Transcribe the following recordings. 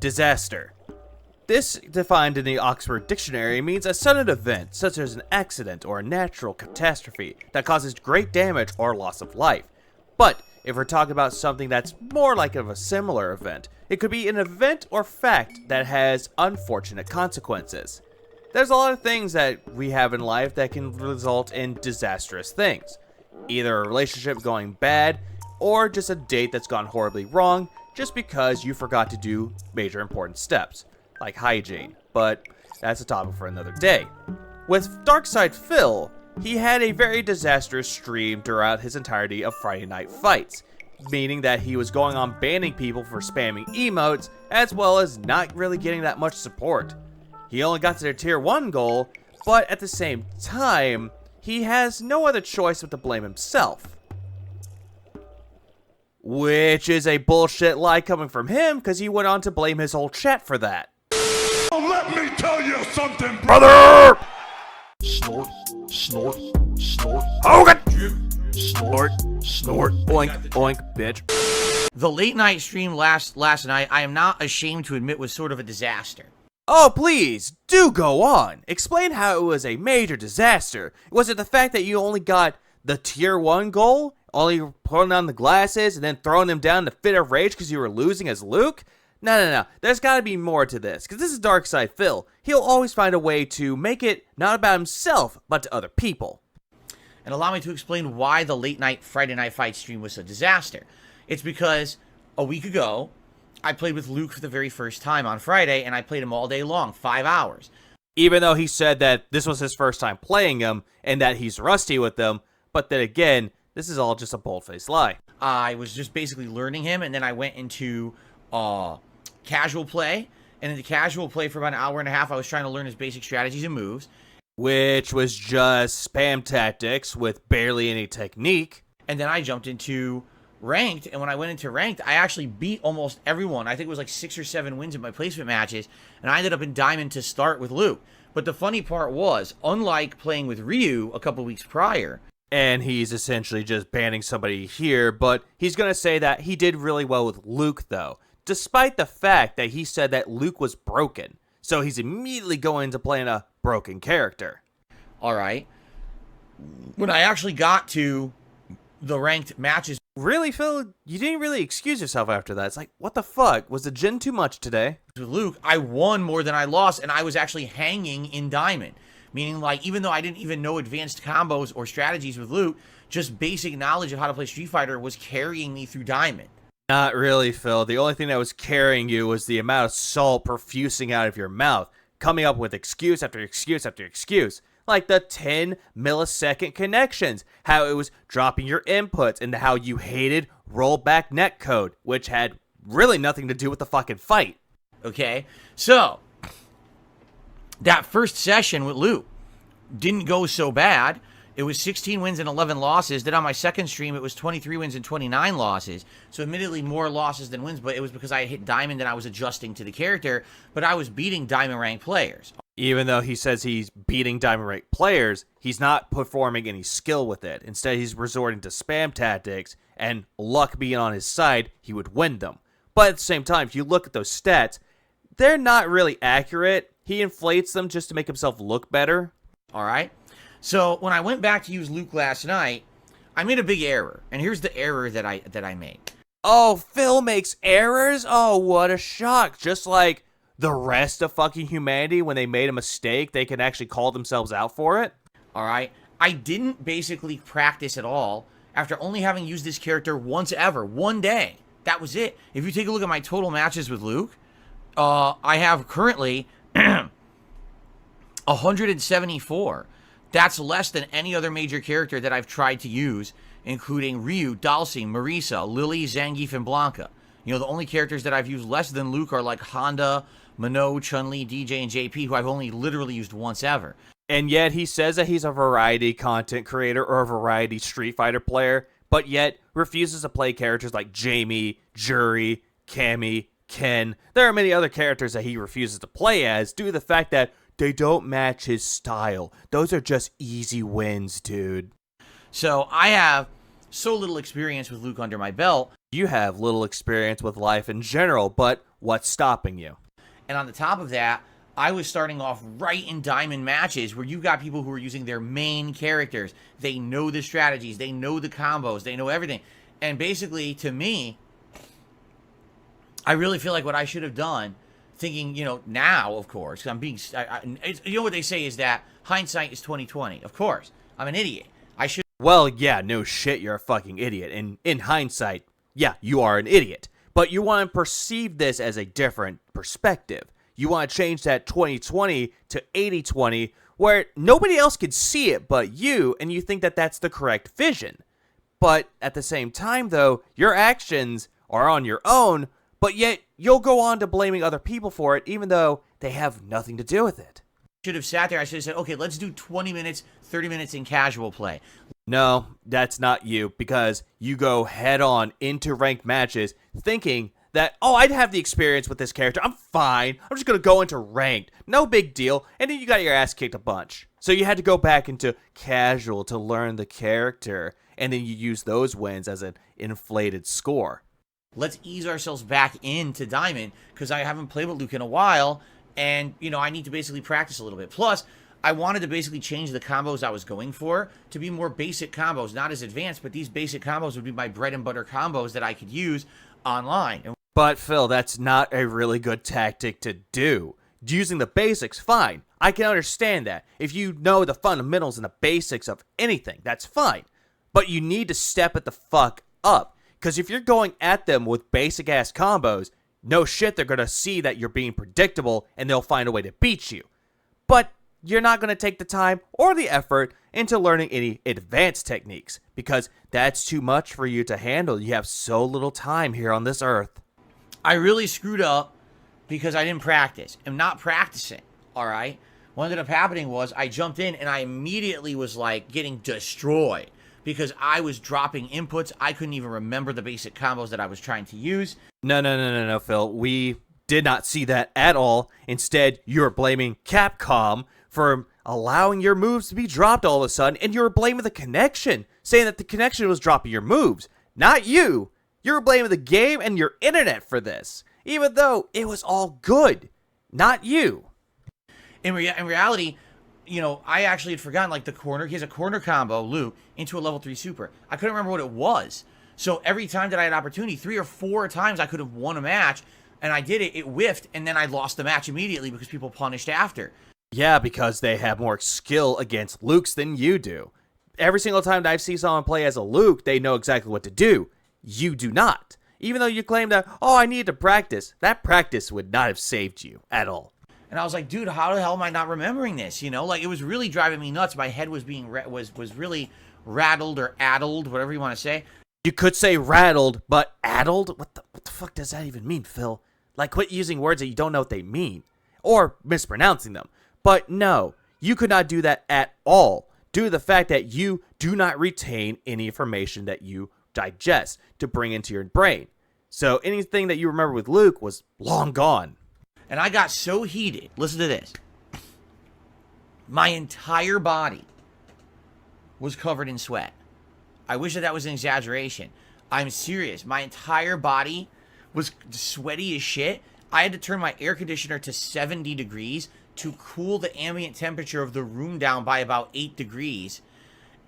Disaster. This, defined in the Oxford Dictionary, means a sudden event, such as an accident or a natural catastrophe, that causes great damage or loss of life. But, if we're talking about something that's more like of a similar event, it could be an event or fact that has unfortunate consequences. There's a lot of things that we have in life that can result in disastrous things. Either a relationship going bad, or just a date that's gone horribly wrong, just because you forgot to do major important steps, like hygiene, but that's a topic for another day. With Darkside Phil, he had a very disastrous stream throughout his entirety of Friday Night Fights, meaning that he was going on banning people for spamming emotes, as well as not really getting that much support. He only got to their tier 1 goal, but at the same time, he has no other choice but to blame himself. Which is a bullshit lie coming from him, because he went on to blame his whole chat for that. Oh, let me tell you something, Brother! Snort, snort, snort. Hogan! Snort, snort, oink, oink, bitch. The late night stream last night, I am not ashamed to admit, was sort of a disaster. Oh, please, do go on. Explain how it was a major disaster. Was it the fact that you only got the tier 1 goal? Only putting on the glasses and then throwing them down to fit of rage because you were losing as Luke? No. There's got to be more to this, because this is Darkside Phil. He'll always find a way to make it not about himself, but to other people. And allow me to explain why the late night Friday Night Fight stream was a disaster. It's because a week ago, I played with Luke for the very first time on Friday, and I played him all day long, 5 hours. Even though he said that this was his first time playing him, and that he's rusty with them, but then again, this is all just a bold-faced lie. I was just basically learning him, and then I went into casual play, and in the casual play for about an hour and a half, I was trying to learn his basic strategies and moves. Which was just spam tactics with barely any technique. And then I jumped into ranked, and when I went into ranked, I actually beat almost everyone. I think it was like 6 or 7 wins in my placement matches, and I ended up in Diamond to start with Luke. But the funny part was, unlike playing with Ryu a couple weeks prior, and he's essentially just banning somebody here, but he's going to say that he did really well with Luke, though, despite the fact that he said that Luke was broken. So he's immediately going to playing a broken character. All right. When I actually got to the ranked matches... Really, Phil? You didn't really excuse yourself after that. It's like, what the fuck? Was the gin too much today? With Luke, I won more than I lost, and I was actually hanging in Diamond. Meaning, like, even though I didn't even know advanced combos or strategies with Luke, just basic knowledge of how to play Street Fighter was carrying me through Diamond. Not really, Phil. The only thing that was carrying you was the amount of salt profusing out of your mouth, coming up with excuse after excuse after excuse. Like the 10 millisecond connections, how it was dropping your inputs, and how you hated rollback netcode, which had really nothing to do with the fucking fight. Okay, so that first session with Luke didn't go so bad. It was 16 wins and 11 losses. Then on my second stream, it was 23 wins and 29 losses. So admittedly more losses than wins, but it was because I hit Diamond and I was adjusting to the character, but I was beating Diamond ranked players. Even though he says he's beating Diamond ranked players, he's not performing any skill with it. Instead, he's resorting to spam tactics, and luck being on his side, he would win them. But at the same time, if you look at those stats, they're not really accurate. He inflates them just to make himself look better. All right. So when I went back to use Luke last night, I made a big error. And here's the error that I made. Oh, Phil makes errors? Oh, what a shock. Just like the rest of fucking humanity, when they made a mistake, they can actually call themselves out for it. All right. I didn't basically practice at all after only having used this character once ever, one day. That was it. If you take a look at my total matches with Luke, I have currently 174. That's less than any other major character that I've tried to use, including Ryu, Dhalsim, Marisa, Lily, Zangief, and Blanca. You know, the only characters that I've used less than Luke are like Honda, Mano, Chun-Li, DJ, and JP, who I've only literally used once ever. And yet he says that he's a variety content creator or a variety Street Fighter player, but yet refuses to play characters like Jamie, Juri, Cammy, Ken. There are many other characters that he refuses to play as due to the fact that they don't match his style. Those are just easy wins, dude. So I have so little experience with Luke under my belt. You have little experience with life in general, but What's stopping you? And on the top of that, I was starting off right in diamond matches where you got people who are using their main characters. They know the strategies, they know the combos, they know everything. And basically, to me, I really feel like what I should have done, thinking, now, of course, 'cause I'm being, what they say is that hindsight is 20/20. Of course, I'm an idiot. I should. Well, yeah, no shit, you're a fucking idiot. And in hindsight, yeah, you are an idiot. But you want to perceive this as a different perspective. You want to change that 20/20 to 80/20, where nobody else can see it but you, and you think that that's the correct vision. But at the same time, though, your actions are on your own, but yet you'll go on to blaming other people for it, even though they have nothing to do with it. Should have sat there. I should have said, okay, let's do 20 minutes, 30 minutes in casual play. No, that's not you, because you go head on into ranked matches thinking that, oh, I'd have the experience with this character. I'm fine. I'm just going to go into ranked. No big deal. And then you got your ass kicked a bunch. So you had to go back into casual to learn the character. And then you use those wins as an inflated score. Let's ease ourselves back into Diamond, because I haven't played with Luke in a while. And, I need to basically practice a little bit. Plus, I wanted to basically change the combos I was going for to be more basic combos, not as advanced, but these basic combos would be my bread and butter combos that I could use online. But, Phil, that's not a really good tactic to do. Using the basics, fine. I can understand that. If you know the fundamentals and the basics of anything, that's fine. But you need to step it the fuck up. Because if you're going at them with basic-ass combos, no shit, they're going to see that you're being predictable and they'll find a way to beat you. But you're not going to take the time or the effort into learning any advanced techniques, because that's too much for you to handle. You have so little time here on this earth. I really screwed up because I didn't practice. I'm not practicing, all right? What ended up happening was I jumped in and I immediately was like getting destroyed because I was dropping inputs. I couldn't even remember the basic combos that I was trying to use. No, Phil. We did not see that at all. Instead, you're blaming Capcom for allowing your moves to be dropped all of a sudden, and you were blaming the connection, saying that the connection was dropping your moves, not you. You were blaming the game and your internet for this, even though it was all good, not you. In reality, I actually had forgotten, like, the corner. He has a corner combo, Luke, into a level 3 super. I couldn't remember what it was. So every time that I had opportunity, 3 or 4 times I could have won a match, and I did it, it whiffed, and then I lost the match immediately because people punished after. Yeah, because they have more skill against Lukes than you do. Every single time that I've seen someone play as a Luke, they know exactly what to do. You do not. Even though you claim that, oh, I need to practice, that practice would not have saved you at all. And I was like, dude, how the hell am I not remembering this? Like, it was really driving me nuts. My head was being was really rattled or addled, whatever you want to say. You could say rattled, but addled? What the fuck does that even mean, Phil? Like, quit using words that you don't know what they mean. Or mispronouncing them. But no, you could not do that at all, due to the fact that you do not retain any information that you digest to bring into your brain. So anything that you remember with Luke was long gone. And I got so heated. Listen to this. My entire body was covered in sweat. I wish that was an exaggeration. I'm serious. My entire body was sweaty as shit. I had to turn my air conditioner to 70 degrees to cool the ambient temperature of the room down by about 8 degrees.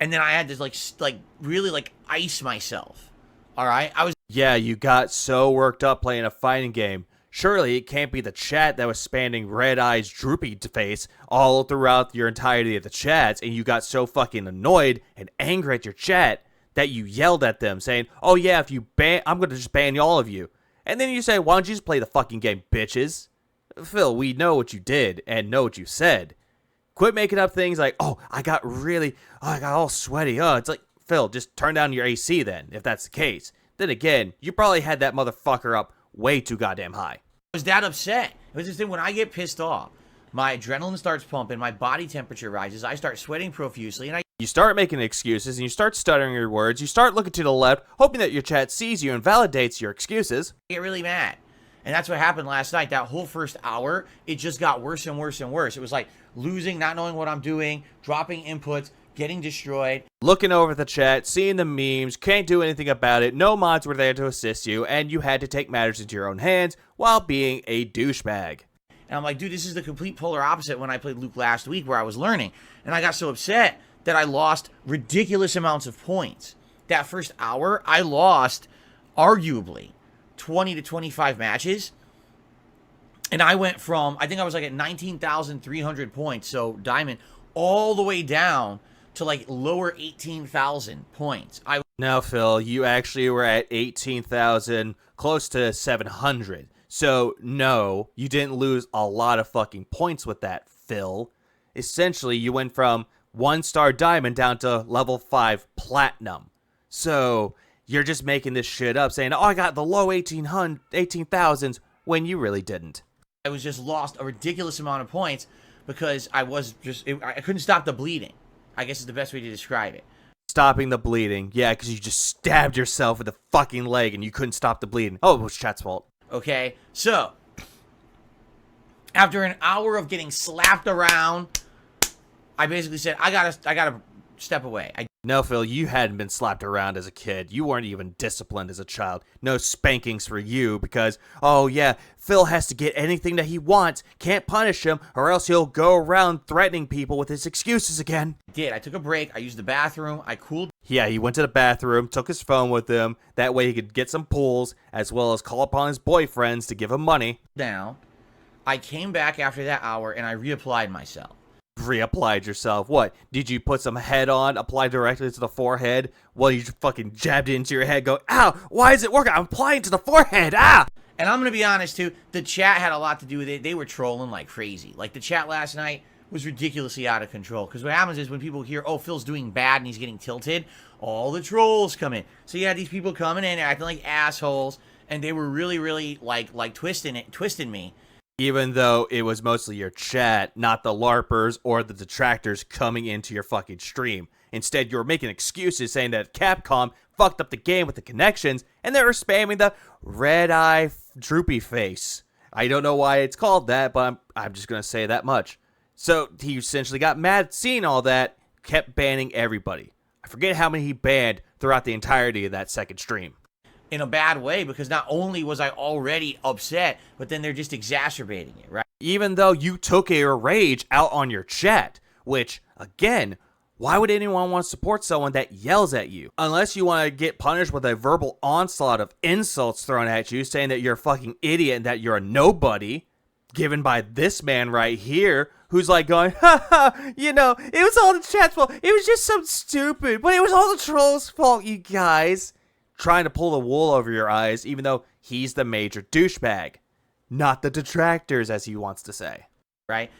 And then I had to really ice myself. All right? Yeah, you got so worked up playing a fighting game. Surely it can't be the chat that was spamming red eyes, droopy face all throughout your entirety of the chats, and you got so fucking annoyed and angry at your chat that you yelled at them saying, oh yeah, if you ban, I'm going to just ban all of you. And then you say, why don't you just play the fucking game, bitches? Phil, we know what you did and know what you said. Quit making up things like, I got all sweaty. It's like, Phil, just turn down your AC then, if that's the case. Then again, you probably had that motherfucker up way too goddamn high. I was that upset. It was just that when I get pissed off, my adrenaline starts pumping, my body temperature rises, I start sweating profusely, and you start making excuses, and you start stuttering your words, you start looking to the left, hoping that your chat sees you and validates your excuses. I get really mad. And that's what happened last night. That whole first hour, it just got worse and worse and worse. It was like losing, not knowing what I'm doing, dropping inputs, getting destroyed. looking over the chat, seeing the memes, can't do anything about it, no mods were there to assist you, and you had to take matters into your own hands while being a douchebag. And I'm like, dude, this is the complete polar opposite when I played Luke last week where I was learning. And I got so upset that I lost ridiculous amounts of points. That first hour, I lost, arguably, 20 to 25 matches. And I went from, I think I was like at 19,300 points, so Diamond, all the way down to like lower 18,000 points. Now, Phil, you actually were at 18,000, close to 700. So, no, you didn't lose a lot of fucking points with that, Phil. Essentially, you went from 1-star diamond down to level 5 platinum. So, you're just making this shit up, saying, oh, I got the low 18,000s, when you really didn't. I was just lost a ridiculous amount of points because I couldn't stop the bleeding, I guess is the best way to describe it. Stopping the bleeding. Yeah, because you just stabbed yourself with a fucking leg and you couldn't stop the bleeding. Oh, it was chat's fault. Okay, so after an hour of getting slapped around, I basically said, I gotta step away. No, Phil, you hadn't been slapped around as a kid. You weren't even disciplined as a child. No spankings for you because, oh yeah, Phil has to get anything that he wants, can't punish him, or else he'll go around threatening people with his excuses again. I took a break, I used the bathroom, I cooled. Yeah, he went to the bathroom, took his phone with him, that way he could get some pulls, as well as call upon his boyfriends to give him money. Down. I came back after that hour and I reapplied myself. Reapplied yourself? What? Did you put some head on, apply directly to the forehead? Well, you fucking jabbed it into your head, go, ow, why is it working? I'm applying to the forehead, ah! And I'm gonna be honest too, the chat had a lot to do with it. They were trolling like crazy. Like the chat last night was ridiculously out of control. Because what happens is when people hear, oh, Phil's doing bad and he's getting tilted, all the trolls come in. So you had these people coming in acting like assholes, and they were really, really like twisting me. Even though it was mostly your chat, not the LARPers or the detractors coming into your fucking stream. Instead, you were making excuses saying that Capcom fucked up the game with the connections, and they were spamming the red eye droopy face. I don't know why it's called that, but I'm just going to say that much. So he essentially got mad seeing all that, kept banning everybody. I forget how many he banned throughout the entirety of that second stream. In a bad way, because not only was I already upset, but then they're just exacerbating it, right? Even though you took your rage out on your chat, which, again, why would anyone want to support someone that yells at you? Unless you want to get punished with a verbal onslaught of insults thrown at you, saying that you're a fucking idiot and that you're a nobody, given by this man right here, who's like going, ha ha, you know, it was all the chat's fault. It was just some stupid, but it was all the trolls' fault, you guys. Trying to pull the wool over your eyes, even though he's the major douchebag. Not the detractors, as he wants to say. Right?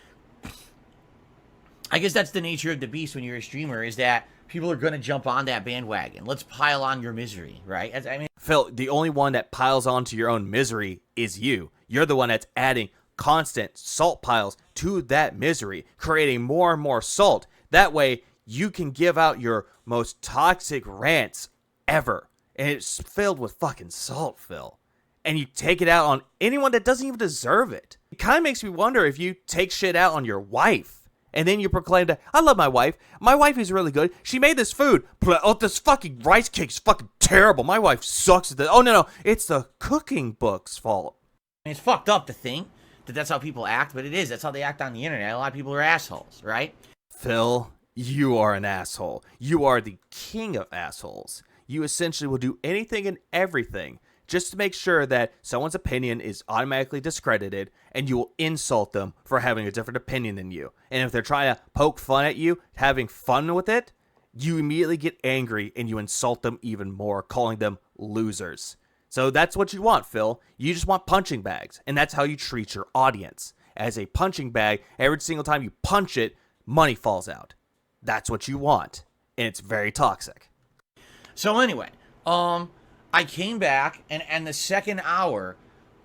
I guess that's the nature of the beast when you're a streamer, is that people are going to jump on that bandwagon. Let's pile on your misery, right? I mean, Phil, the only one that piles onto your own misery is you. You're the one that's adding constant salt piles to that misery, creating more and more salt. That way, you can give out your most toxic rants ever. And it's filled with fucking salt, Phil. And you take it out on anyone that doesn't even deserve it. It kind of makes me wonder if you take shit out on your wife. And then you proclaim that, I love my wife. My wife is really good. She made this food. Oh, this fucking rice cake's fucking terrible. My wife sucks at this. Oh, no. It's the cooking book's fault. I mean, it's fucked up to think that that's how people act, but it is. That's how they act on the internet. A lot of people are assholes, right? Phil, you are an asshole. You are the king of assholes. You essentially will do anything and everything just to make sure that someone's opinion is automatically discredited, and you will insult them for having a different opinion than you. And if they're trying to poke fun at you, having fun with it, you immediately get angry and you insult them even more, calling them losers. So that's what you want, Phil. You just want punching bags, and that's how you treat your audience. As a punching bag, every single time you punch it, money falls out. That's what you want, and it's very toxic. So anyway, I came back, and the second hour,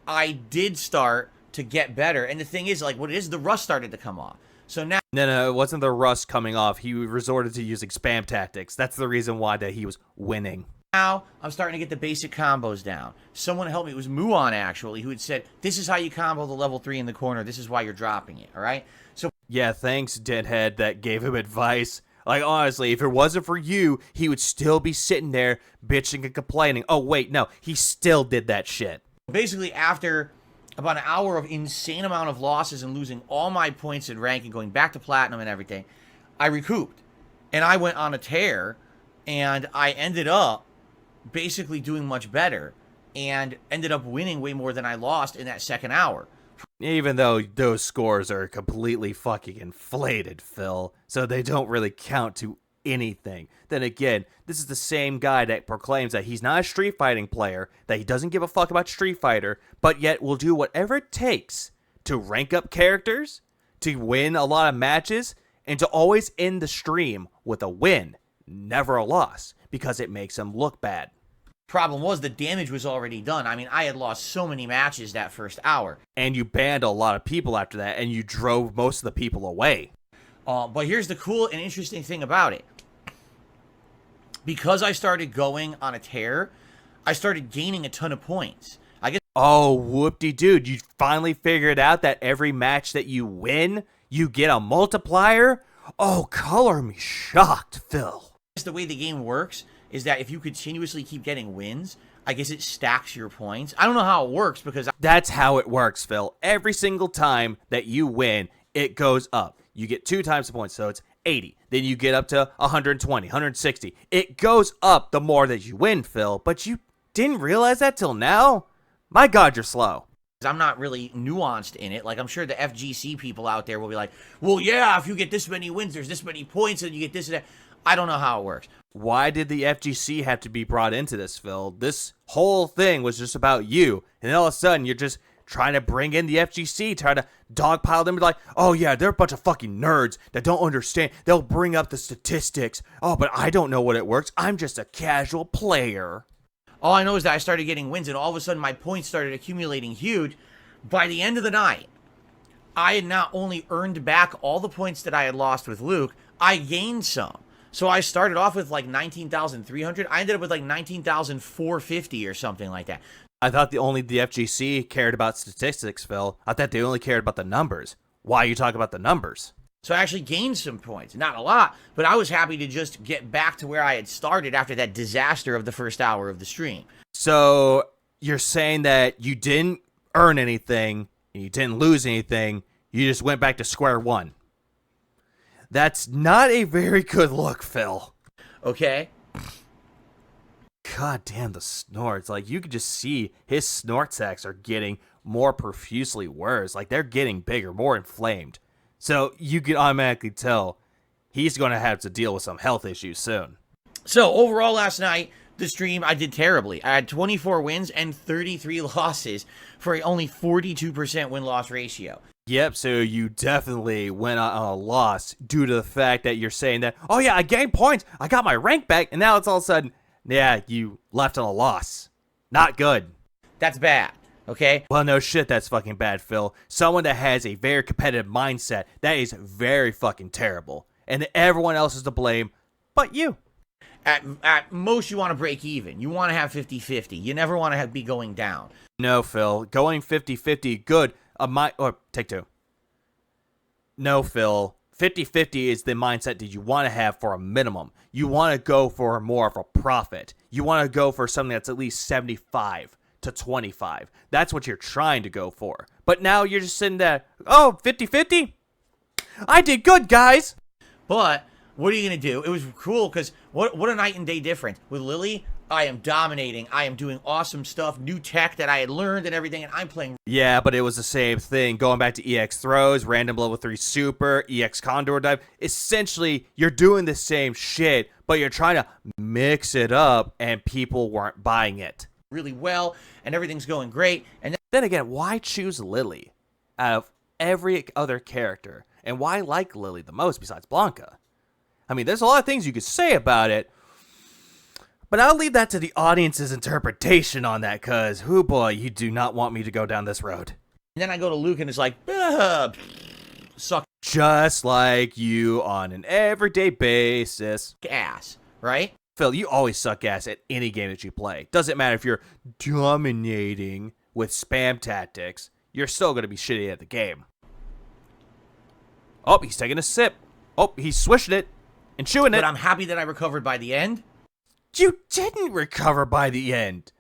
I did start to get better. And the thing is, like, what it is, the rust started to come off. So now... No, it wasn't the rust coming off. He resorted to using spam tactics. That's the reason why that he was winning. Now, I'm starting to get the basic combos down. Someone helped me. It was Muon, actually, who had said, this is how you combo the level 3 in the corner. This is why you're dropping it, all right? So... Yeah, thanks, Deadhead, that gave him advice. Like, honestly, if it wasn't for you, he would still be sitting there bitching and complaining. Oh, wait, no, he still did that shit. Basically, after about an hour of insane amount of losses and losing all my points in rank and going back to platinum and everything, I recouped. And I went on a tear, and I ended up basically doing much better and ended up winning way more than I lost in that second hour. Even though those scores are completely fucking inflated, Phil, so they don't really count to anything. Then again, this is the same guy that proclaims that he's not a Street Fighting player, that he doesn't give a fuck about Street Fighter, but yet will do whatever it takes to rank up characters, to win a lot of matches, and to always end the stream with a win, never a loss, because it makes him look bad. Problem was, the damage was already done. I mean, I had lost so many matches that first hour. And you banned a lot of people after that, and you drove most of the people away. But here's the cool and interesting thing about it. Because I started going on a tear, I started gaining a ton of points. I guess. Oh, whoop-de-dude, you finally figured out that every match that you win, you get a multiplier? Oh, color me shocked, Phil. The way the game works is that if you continuously keep getting wins, I guess it stacks your points. I don't know how it works because... That's how it works, Phil. Every single time that you win, it goes up. You get 2 times the points, so it's 80. Then you get up to 120, 160. It goes up the more that you win, Phil, but you didn't realize that till now? My God, you're slow. I'm not really nuanced in it. Like, I'm sure the FGC people out there will be like, well, yeah, if you get this many wins, there's this many points, and you get this and that. I don't know how it works. Why did the FGC have to be brought into this, Phil? This whole thing was just about you. And then all of a sudden, you're just trying to bring in the FGC, trying to dogpile them, like, oh yeah, they're a bunch of fucking nerds that don't understand. They'll bring up the statistics. Oh, but I don't know what it works. I'm just a casual player. All I know is that I started getting wins, and all of a sudden, my points started accumulating huge. By the end of the night, I had not only earned back all the points that I had lost with Luke, I gained some. So I started off with like 19,300. I ended up with like 19,450 or something like that. I thought the FGC cared about statistics, Phil. I thought they only cared about the numbers. Why are you talking about the numbers? So I actually gained some points. Not a lot, but I was happy to just get back to where I had started after that disaster of the first hour of the stream. So you're saying that you didn't earn anything, and you didn't lose anything, you just went back to square one. That's not a very good look, Phil. Okay. God damn the snorts. Like, you could just see his snort sacs are getting more profusely worse. Like, they're getting bigger, more inflamed. So you can automatically tell he's going to have to deal with some health issues soon. So overall last night, the stream, I did terribly. I had 24 wins and 33 losses for only 42% win-loss ratio. Yep, so you definitely went on a loss due to the fact that you're saying that, oh yeah, I gained points, I got my rank back, and now it's all of a sudden, yeah, you left on a loss. Not good. That's bad, okay? Well, no shit, that's fucking bad, Phil. Someone that has a very competitive mindset, that is very fucking terrible. And everyone else is to blame but you. At most, you want to break even. You want to have 50-50. You never want to be going down. No, Phil. Going 50-50, good. Take 2. No, Phil. 50-50 is the mindset that you want to have for a minimum. You want to go for more of a profit. You want to go for something that's at least 75 to 25. That's what you're trying to go for. But now you're just sitting there, oh, 50-50? I did good, guys. But what are you going to do? It was cool because what a night and day difference. With Lily, I am dominating. I am doing awesome stuff, new tech that I had learned and everything, and I'm playing. Yeah, but it was the same thing. Going back to EX throws, random level 3 super, EX condor dive. Essentially, you're doing the same shit, but you're trying to mix it up, and people weren't buying it really well, and everything's going great. And then again, why choose Lily out of every other character? And why like Lily the most besides Blanca? I mean, there's a lot of things you could say about it, but I'll leave that to the audience's interpretation on that, because, oh boy, you do not want me to go down this road. And then I go to Luke, and it's like, suck. Just like you on an everyday basis. Ass, right? Phil, you always suck ass at any game that you play. Doesn't matter if you're dominating with spam tactics, you're still going to be shitty at the game. Oh, he's taking a sip. Oh, he's swishing it. and chewing it. But I'm happy that I recovered by the end. You didn't recover by the end.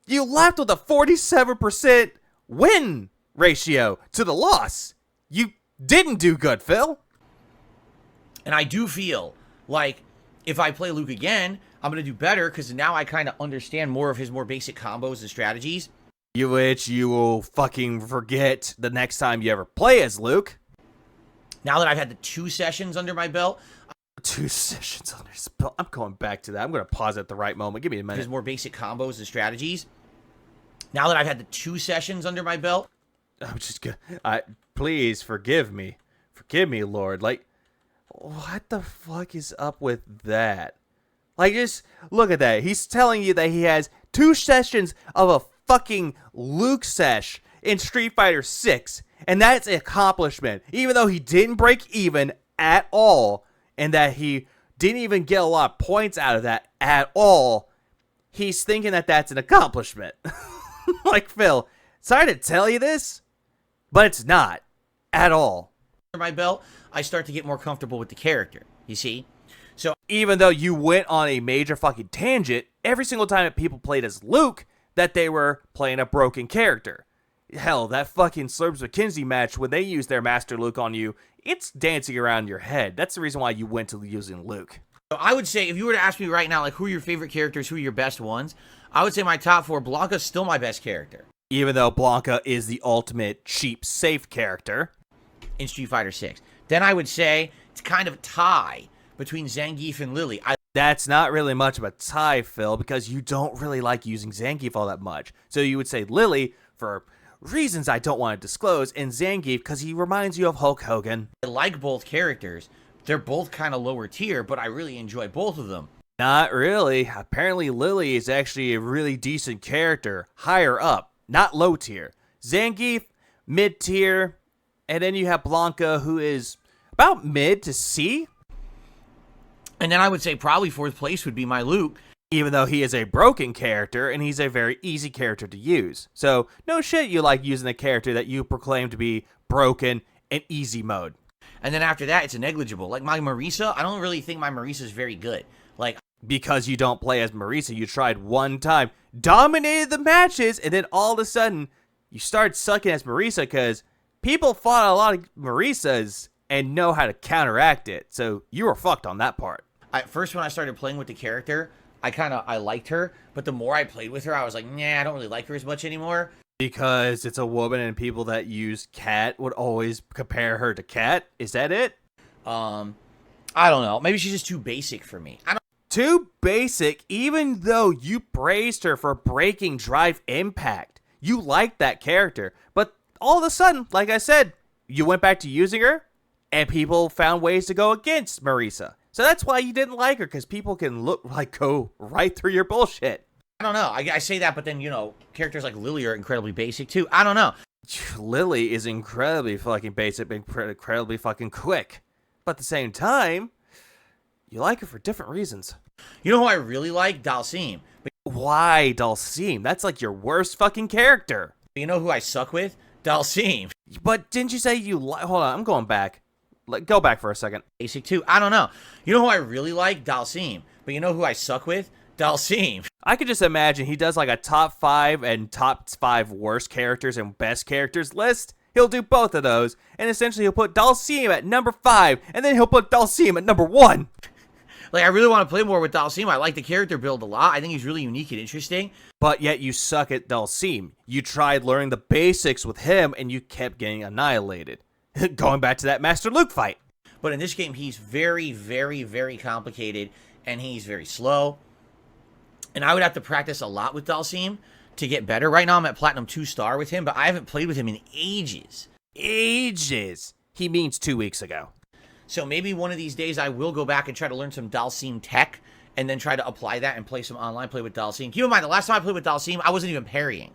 You left with a 47% win ratio to the loss. You didn't do good, Phil. And I do feel like if I play Luke again, I'm going to do better because now I kind of understand more of his more basic combos and strategies. Which you will fucking forget the next time you ever play as Luke. Now that I've had the 2 sessions under my belt. 2 sessions under his belt. I'm going back to that. I'm going to pause at the right moment. Give me a minute. His more basic combos and strategies. Now that I've had the 2 sessions under my belt. I'm just going to... Please forgive me. Forgive me, Lord. Like, what the fuck is up with that? Like, just look at that. He's telling you that he has 2 sessions of a fucking Luke sesh in Street Fighter 6, and that's an accomplishment. Even though he didn't break even at all, and that he didn't even get a lot of points out of that at all, he's thinking that that's an accomplishment. Like, Phil, sorry to tell you this, but it's not at all. Under my belt, I start to get more comfortable with the character, you see? So even though you went on a major fucking tangent, every single time that people played as Luke, that they were playing a broken character. Hell, that fucking Slurps McKenzie match, when they used their Master Luke on you, it's dancing around your head. That's the reason why you went to using Luke. I would say, if you were to ask me right now, like, who are your favorite characters, who are your best ones, I would say my top 4, Blanca's still my best character. Even though Blanca is the ultimate cheap, safe character. In Street Fighter 6. Then I would say it's kind of a tie between Zangief and Lily. That's not really much of a tie, Phil, because you don't really like using Zangief all that much. So you would say Lily for reasons I don't want to disclose, and Zangief because he reminds you of Hulk Hogan. I like both characters. They're both kind of lower tier, but I really enjoy both of them. Not really. Apparently Lily is actually a really decent character, higher up, not low tier. Zangief, mid tier, and then you have Blanca, who is about mid to C. And then I would say probably 4th place would be my Luke. Even though he is a broken character, and he's a very easy character to use. So, no shit you like using a character that you proclaim to be broken and easy mode. And then after that, it's a negligible. Like my Marisa, I don't really think my Marisa is very good. Like, because you don't play as Marisa, you tried one time, dominated the matches, and then all of a sudden, you start sucking as Marisa because people fought a lot of Marisas and know how to counteract it. So, you were fucked on that part. At first, when I started playing with the character, I liked her, but the more I played with her, I was like, nah, I don't really like her as much anymore. Because it's a woman and people that use Cat would always compare her to Cat? Is that it? I don't know. Maybe she's just too basic for me. Too basic, even though you praised her for breaking Drive Impact. You liked that character, but all of a sudden, like I said, you went back to using her, and people found ways to go against Marisa. So that's why you didn't like her, because people can go right through your bullshit. I don't know. I say that, but then, characters like Lily are incredibly basic, too. I don't know. Lily is incredibly fucking basic, incredibly fucking quick. But at the same time, you like her for different reasons. You know who I really like? Dalsim. Why Dalsim? That's like your worst fucking character. You know who I suck with? Dalsim. But didn't you say you like... Hold on, I'm going back. Go back for a second. Basic too. I don't know. You know who I really like? Dalsim. But you know who I suck with? Dalsim. I could just imagine he does like a top 5 and top 5 worst characters and best characters list. He'll do both of those, and essentially he'll put Dalsim at number 5, and then he'll put Dalsim at number 1. Like, I really want to play more with Dalsim. I like the character build a lot. I think he's really unique and interesting. But yet you suck at Dalsim. You tried learning the basics with him, and you kept getting annihilated. Going back to that Master Luke fight. But in this game, he's very, very, very complicated, and he's very slow. And I would have to practice a lot with Dalsim to get better. Right now, I'm at Platinum 2-star with him, but I haven't played with him in ages. Ages. He means 2 weeks ago. So maybe one of these days I will go back and try to learn some Dalsim tech, and then try to apply that and play some online play with Dalsim. Keep in mind, the last time I played with Dalsim, I wasn't even parrying.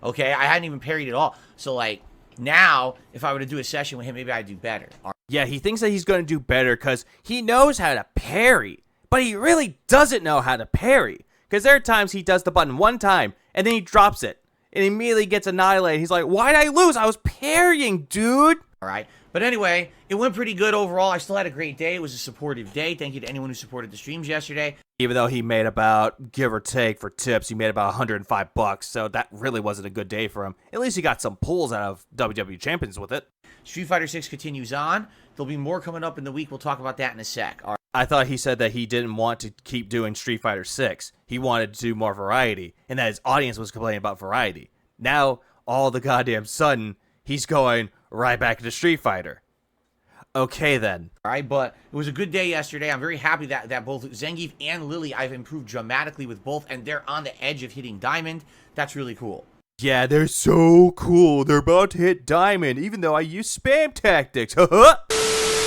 Okay? I hadn't even parried at all. So, like... Now, if I were to do a session with him, maybe I'd do better. Yeah, he thinks that he's going to do better because he knows how to parry. But he really doesn't know how to parry. Because there are times he does the button one time, and then he drops it. And immediately gets annihilated. He's like, why'd I lose? I was parrying, dude. All right. But anyway, it went pretty good overall. I still had a great day. It was a supportive day. Thank you to anyone who supported the streams yesterday. Even though he made about, give or take for tips, he made about $105, so that really wasn't a good day for him. At least he got some pulls out of WWE Champions with it. Street Fighter 6 continues on. There'll be more coming up in the week. We'll talk about that in a sec. All right. I thought he said that he didn't want to keep doing Street Fighter 6. He wanted to do more variety, and that his audience was complaining about variety. Now, all the goddamn sudden, he's going right back into Street Fighter. Okay, then. All right, but it was a good day yesterday. I'm very happy that both Zangief and Lily, I've improved dramatically with both, and they're on the edge of hitting Diamond. That's really cool. Yeah, they're so cool. They're about to hit Diamond, even though I use spam tactics.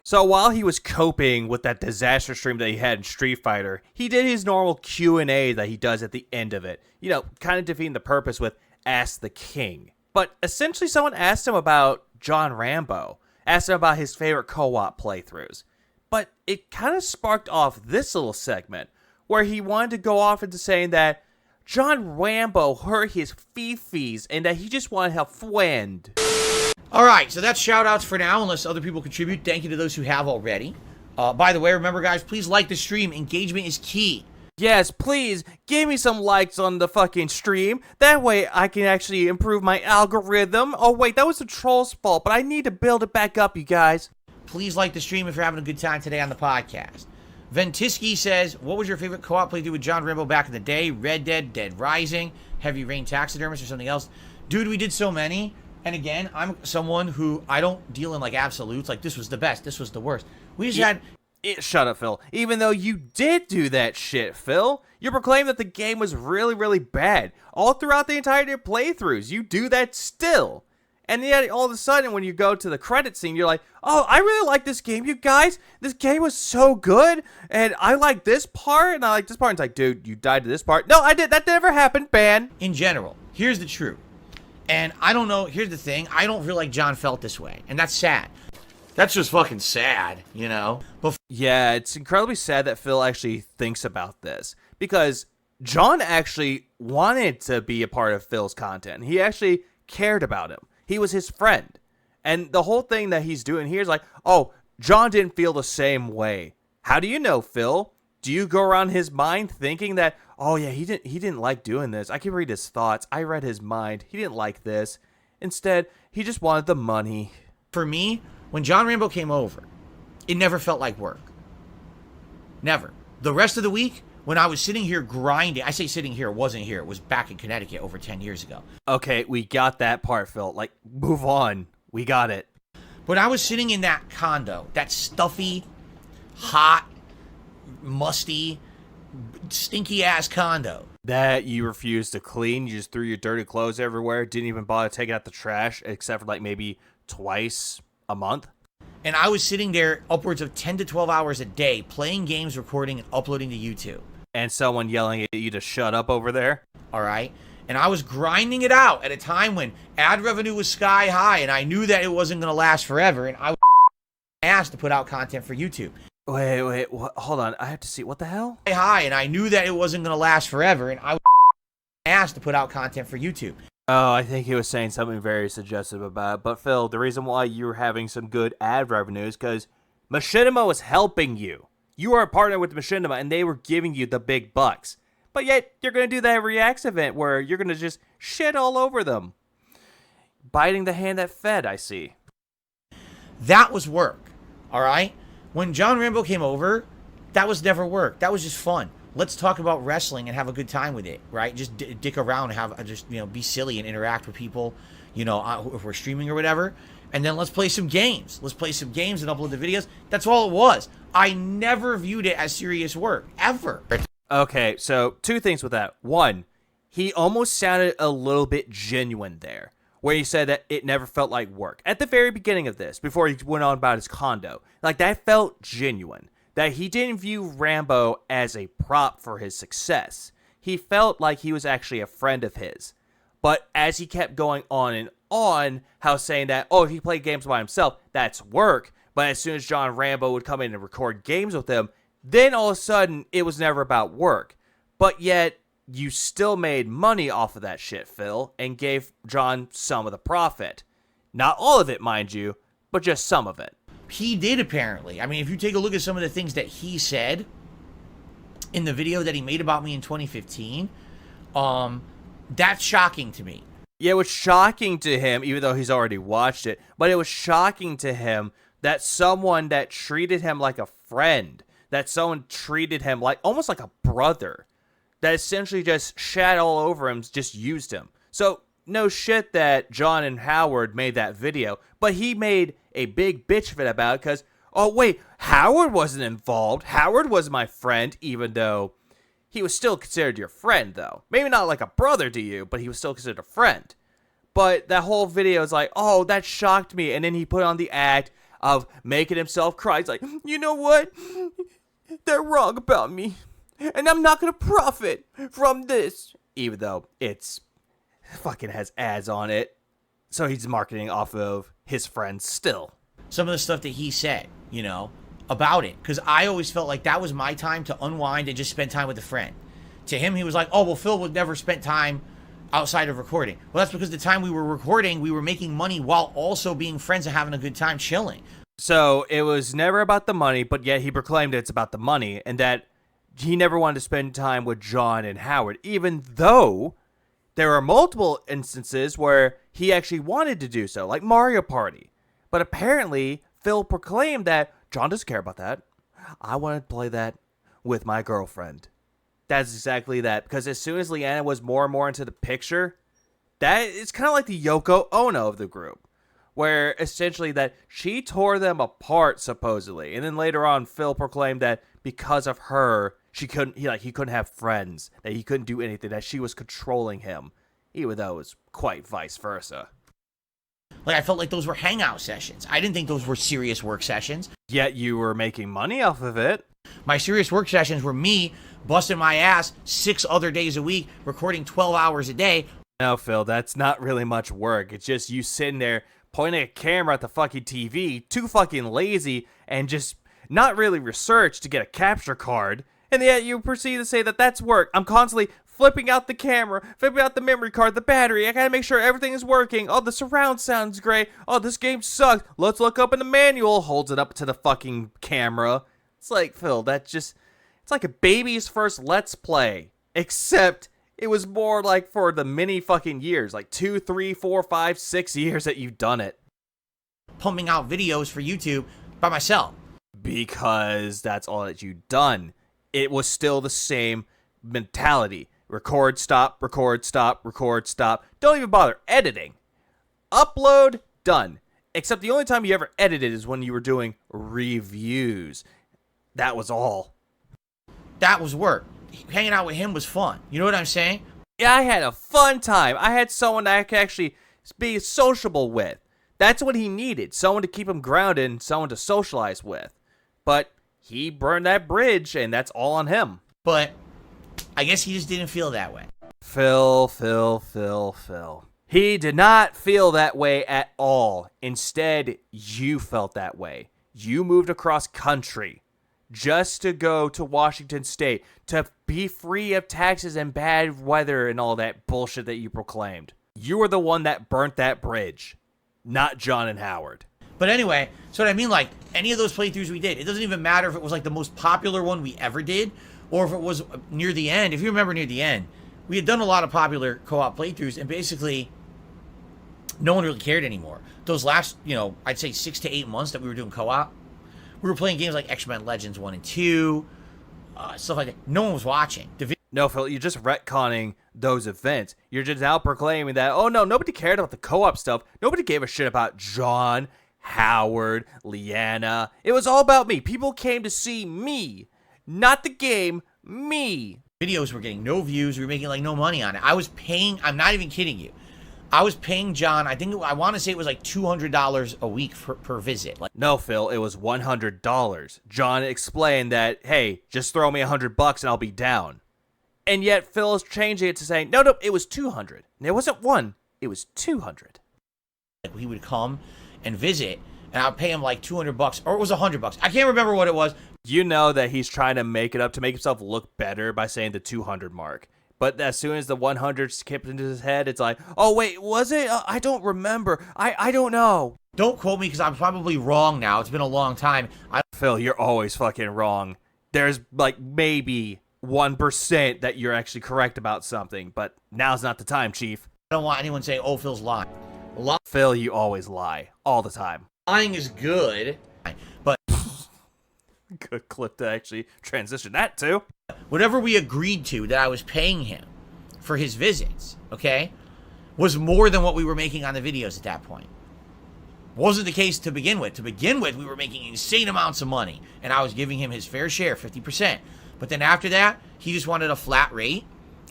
So while he was coping with that disaster stream that he had in Street Fighter, he did his normal Q&A that he does at the end of it. You know, kind of defeating the purpose with Ask the King. But essentially someone asked him about John Rambo. Asked him about his favorite co-op playthroughs. But it kind of sparked off this little segment, where he wanted to go off into saying that John Rambo hurt his fifis and that he just wanted to have friend. All right, so that's shout-outs for now, unless other people contribute. Thank you to those who have already. By the way, remember, guys, please like the stream. Engagement is key. Yes, please, give me some likes on the fucking stream. That way I can actually improve my algorithm. Oh, wait, that was the troll's fault, but I need to build it back up, you guys. Please like the stream if you're having a good time today on the podcast. Ventisky says, what was your favorite co-op playthrough with John Rambo back in the day? Red Dead, Dead Rising, Heavy Rain Taxidermist, or something else? Dude, we did so many. And again, I'm someone who, I don't deal in like absolutes. Like, this was the best, this was the worst. We just had... Shut up, Phil. Even though you did do that shit, Phil, you proclaimed that the game was really, really bad. All throughout the entire playthroughs, you do that still. And yet, all of a sudden, when you go to the credit scene, you're like, oh, I really like this game, you guys. This game was so good, and I like this part, and I like this part. And it's like, dude, you died to this part. No, I did. That never happened, ban. In general, here's the truth. And I don't know, here's the thing. I don't feel like John felt this way, and that's sad. That's just fucking sad, you know? Yeah, it's incredibly sad that Phil actually thinks about this, because John actually wanted to be a part of Phil's content. He actually cared about him. He was his friend. And the whole thing that he's doing here is like, oh, John didn't feel the same way. How do you know, Phil? Do you go around his mind thinking that, oh yeah, he didn't like doing this. I can read his thoughts. I read his mind. He didn't like this. Instead, he just wanted the money. For me, when John Rambo came over, it never felt like work. Never. The rest of the week, when I was sitting here grinding, I say sitting here, it wasn't here. It was back in Connecticut over 10 years ago. Okay, we got that part, Phil. Like, move on. We got it. But I was sitting in that condo, that stuffy, hot, musty, stinky-ass condo. That you refused to clean. You just threw your dirty clothes everywhere. Didn't even bother taking out the trash, except for like maybe twice a month. And I was sitting there upwards of 10 to 12 hours a day, playing games, recording, and uploading to YouTube. And someone yelling at you to shut up over there. All right? And I was grinding it out at a time when ad revenue was sky high, and I knew that it wasn't going to last forever, and I was asked to put out content for YouTube. Wait, hold on. I have to see. What the hell? High, and I knew that it wasn't going to last forever, and I was asked to put out content for YouTube. Oh, I think he was saying something very suggestive about it. But Phil, the reason why you're having some good ad revenue is because Machinima was helping you. You are a partner with Machinima, and they were giving you the big bucks. But yet, you're going to do that Reacts event where you're going to just shit all over them. Biting the hand that fed, I see. That was work, all right? When John Rambo came over, that was never work. That was just fun. Let's talk about wrestling and have a good time with it, right? Just dick around and have just, be silly and interact with people, if we're streaming or whatever. And then let's play some games. Let's play some games and upload the videos. That's all it was. I never viewed it as serious work, ever. Okay, so two things with that. One, he almost sounded a little bit genuine there, where he said that it never felt like work. At the very beginning of this, before he went on about his condo, like that felt genuine. That he didn't view Rambo as a prop for his success. He felt like he was actually a friend of his. But as he kept going on and on, how saying that, oh, if he played games by himself, that's work. But as soon as John Rambo would come in and record games with him, then all of a sudden, it was never about work. But yet, you still made money off of that shit, Phil, and gave John some of the profit. Not all of it, mind you, but just some of it. He did, apparently. I mean, if you take a look at some of the things that he said in the video that he made about me in 2015, that's shocking to me. Yeah, it was shocking to him, even though he's already watched it, but it was shocking to him that someone that treated him like a friend, that someone treated him like almost like a brother, that essentially just shat all over him, just used him. So, no shit that John and Howard made that video, but he made a big bitch fit about it because, oh wait, Howard wasn't involved. Howard was my friend, even though he was still considered your friend, though. Maybe not like a brother to you, but he was still considered a friend. But that whole video is like, oh, that shocked me. And then he put on the act of making himself cry. He's like, you know what? They're wrong about me. And I'm not going to profit from this. Even though it's fucking has ads on it. So he's marketing off of his friends still. Some of the stuff that he said, you know, about it. Because I always felt like that was my time to unwind and just spend time with a friend. To him, he was like, oh, well, Phil would never spend time outside of recording. Well, that's because the time we were recording, we were making money while also being friends and having a good time chilling. So it was never about the money, but yet he proclaimed it's about the money and that he never wanted to spend time with John and Howard, even though there are multiple instances where he actually wanted to do so, like Mario Party. But apparently, Phil proclaimed that John doesn't care about that. I want to play that with my girlfriend. That's exactly that. Because as soon as Leanna was more and more into the picture, that it's kind of like the Yoko Ono of the group. Where essentially that she tore them apart, supposedly. And then later on, Phil proclaimed that because of her, he couldn't have friends, that he couldn't do anything, that she was controlling him, even though it was quite vice versa. Like, I felt like those were hangout sessions. I didn't think those were serious work sessions. Yet you were making money off of it. My serious work sessions were me busting my ass 6 other days a week, recording 12 hours a day. No, Phil, that's not really much work. It's just you sitting there pointing a camera at the fucking TV, too fucking lazy, and just not really researched to get a capture card. And yet you proceed to say that that's work. I'm constantly flipping out the camera, flipping out the memory card, the battery. I gotta make sure everything is working. Oh, the surround sound's great. Oh, this game sucks. Let's look up in the manual. Holds it up to the fucking camera. It's like, Phil, it's like a baby's first Let's Play. Except it was more like for the many fucking years. Like 2, 3, 4, 5, 6 years that you've done it. Pumping out videos for YouTube by myself. Because that's all that you've done. It was still the same mentality. Record, stop, record, stop, record, stop. Don't even bother editing. Upload, done. Except the only time you ever edited is when you were doing reviews. That was all. That was work. Hanging out with him was fun. You know what I'm saying? Yeah, I had a fun time. I had someone that I could actually be sociable with. That's what he needed. Someone to keep him grounded and someone to socialize with. But he burned that bridge, and that's all on him. But I guess he just didn't feel that way. Phil. He did not feel that way at all. Instead, you felt that way. You moved across country just to go to Washington State, to be free of taxes and bad weather and all that bullshit that you proclaimed. You were the one that burnt that bridge, not John and Howard. But anyway, so what I mean, like, any of those playthroughs we did, it doesn't even matter if it was like the most popular one we ever did, or if it was near the end. If you remember near the end, we had done a lot of popular co-op playthroughs, and basically, no one really cared anymore. Those last, I'd say 6 to 8 months that we were doing co-op, we were playing games like X-Men Legends 1 and 2, stuff like that. No one was watching. No, Phil, you're just retconning those events. You're just now proclaiming that, oh no, nobody cared about the co-op stuff. Nobody gave a shit about John, Howard, Leanna. It was all about me. People came to see me, not the game, me. Videos were getting no views. We were making like no money on it. I was paying, I'm not even kidding you, I was paying John, I want to say it was like $200 a week per visit. No, Phil, it was $100. John explained that, hey, just throw me $100 and I'll be down. And yet Phil is changing it to saying, no, it was 200. And it wasn't 1, it was 200. He would come and visit, and I'd pay him like $200, or it was $100. I can't remember what it was. You know that he's trying to make it up to make himself look better by saying the 200 mark. But as soon as the 100 skipped into his head, it's like, oh wait, was it? I don't remember. I don't know. Don't quote me because I'm probably wrong now. It's been a long time. Phil, you're always fucking wrong. There's like maybe 1% that you're actually correct about something, but now's not the time, Chief. I don't want anyone saying, oh, Phil's lying. Phil, you always lie. All the time. Lying is good, but good clip to actually transition that to. Whatever we agreed to that I was paying him for his visits, okay, was more than what we were making on the videos at that point. Wasn't the case to begin with. To begin with, we were making insane amounts of money, and I was giving him his fair share, 50%. But then after that, he just wanted a flat rate,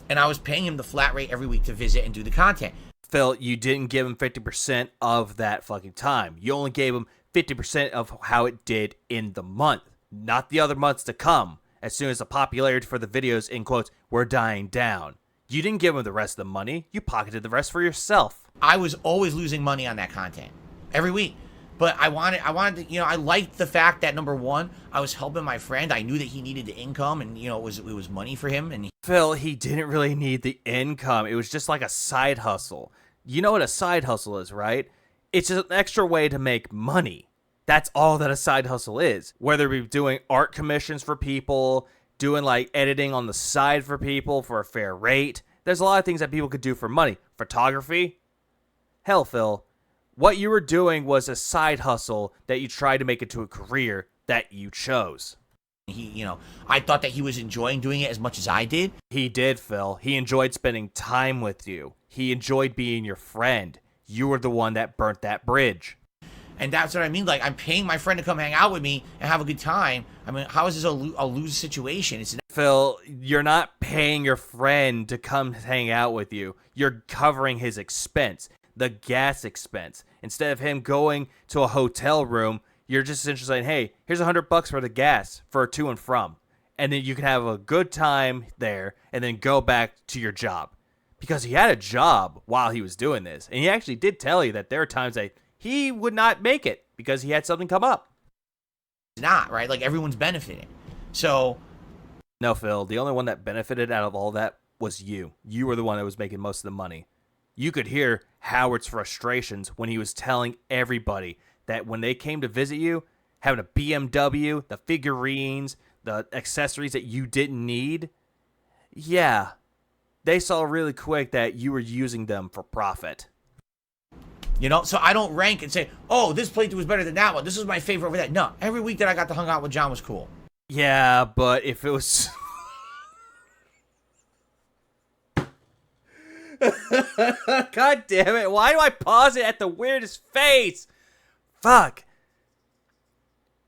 and I was paying him the flat rate every week to visit and do the content. Phil, you didn't give him 50% of that fucking time. You only gave him 50% of how it did in the month, not the other months to come, as soon as the popularity for the videos, in quotes, were dying down. You didn't give him the rest of the money. You pocketed the rest for yourself. I was always losing money on that content every week. But I wanted to, I liked the fact that, number one, I was helping my friend. I knew that he needed the income, and, it was money for him. And Phil, he didn't really need the income. It was just like a side hustle. You know what a side hustle is, right? It's just an extra way to make money. That's all that a side hustle is. Whether we're doing art commissions for people, doing like editing on the side for people for a fair rate. There's a lot of things that people could do for money. Photography? Hell, Phil. What you were doing was a side hustle that you tried to make into a career that you chose. I thought that he was enjoying doing it as much as I did. He did, Phil. He enjoyed spending time with you. He enjoyed being your friend. You were the one that burnt that bridge. And that's what I mean. Like, I'm paying my friend to come hang out with me and have a good time. I mean, how is this a lose situation? Phil, you're not paying your friend to come hang out with you. You're covering his expense, the gas expense. Instead of him going to a hotel room, you're just essentially saying, hey, here's $100 for the gas for to and from. And then you can have a good time there and then go back to your job. Because he had a job while he was doing this. And he actually did tell you that there are times that he would not make it because he had something come up. It's not, right? Like, everyone's benefiting. So. No, Phil, the only one that benefited out of all that was you. You were the one that was making most of the money. You could hear Howard's frustrations when he was telling everybody that when they came to visit you, having a BMW, the figurines, the accessories that you didn't need, yeah, they saw really quick that you were using them for profit. So I don't rank and say, oh, this playthrough was better than that one. This was my favorite over that. No, every week that I got to hang out with John was cool. Yeah, but if it was... God damn it, why do I pause it at the weirdest face? Fuck.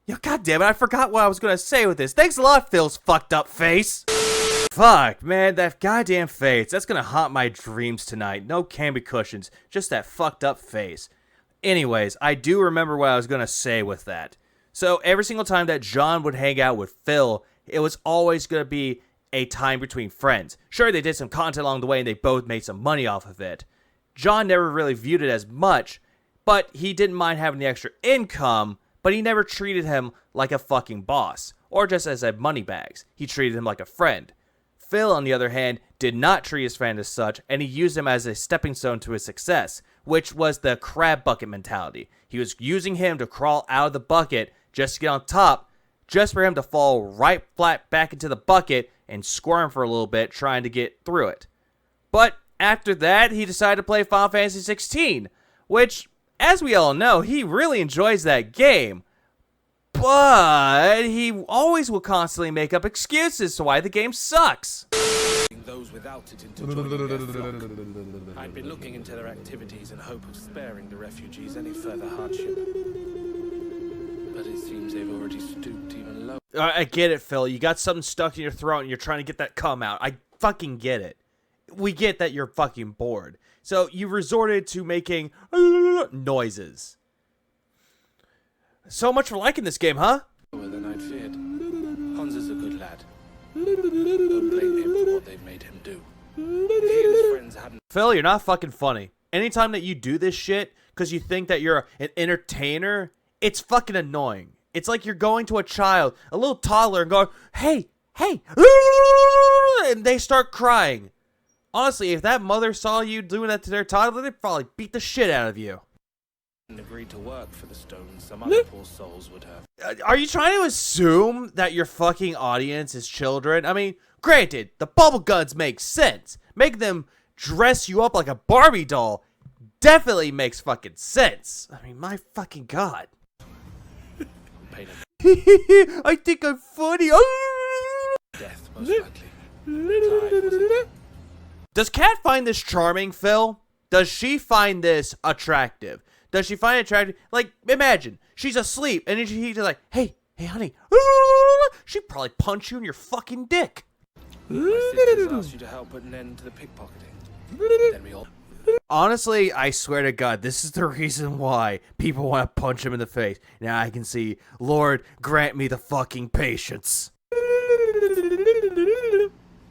Yo, god damn it, I forgot what I was gonna say with this. Thanks a lot, Phil's fucked up face. Fuck, man, that goddamn face. That's gonna haunt my dreams tonight. No candy cushions, just that fucked up face. Anyways, I do remember what I was gonna say with that. So every single time that John would hang out with Phil, it was always gonna be a time between friends. Sure, they did some content along the way and they both made some money off of it. John never really viewed it as much, but he didn't mind having the extra income, but he never treated him like a fucking boss, or just as a moneybags. He treated him like a friend. Phil, on the other hand, did not treat his friend as such, and he used him as a stepping stone to his success, which was the crab bucket mentality. He was using him to crawl out of the bucket just to get on top, just for him to fall right flat back into the bucket and squirm for a little bit trying to get through it. But after that, he decided to play Final Fantasy 16, which, as we all know, he really enjoys that game. But he always will constantly make up excuses to why the game sucks. Those without it into joining their flock. I'd been looking into their activities in hope of sparing the refugees any further hardship. But it seems they've already stooped even lower. I get it, Phil. You got something stuck in your throat and you're trying to get that cum out. I fucking get it. We get that you're fucking bored. So you resorted to making noises. So much for liking this game, huh? Lower than I'd feared. Hans is a good lad. Don't blame him for what they've made him do. If he and his friends hadn't... Phil, you're not fucking funny. Anytime that you do this shit because you think that you're an entertainer, it's fucking annoying. It's like you're going to a child, a little toddler, and going, hey, and they start crying. Honestly, if that mother saw you doing that to their toddler, they'd probably beat the shit out of you. Agreed to work for the stones, some other poor souls would have. Are you trying to assume that your fucking audience is children? I mean, granted, the bubble guns make sense. Make them dress you up like a Barbie doll definitely makes fucking sense. I mean, my fucking god. I think I'm funny. Death, most likely. Does Kat find this charming, Phil? Does she find this attractive? Does she find it attractive? Like, imagine, she's asleep, and then she's like, hey, honey. She'd probably punch you in your fucking dick. My sisters asked you to help put an end to the pickpocketing. Then we all... Honestly, I swear to God, this is the reason why people want to punch him in the face. Now I can see, Lord, grant me the fucking patience.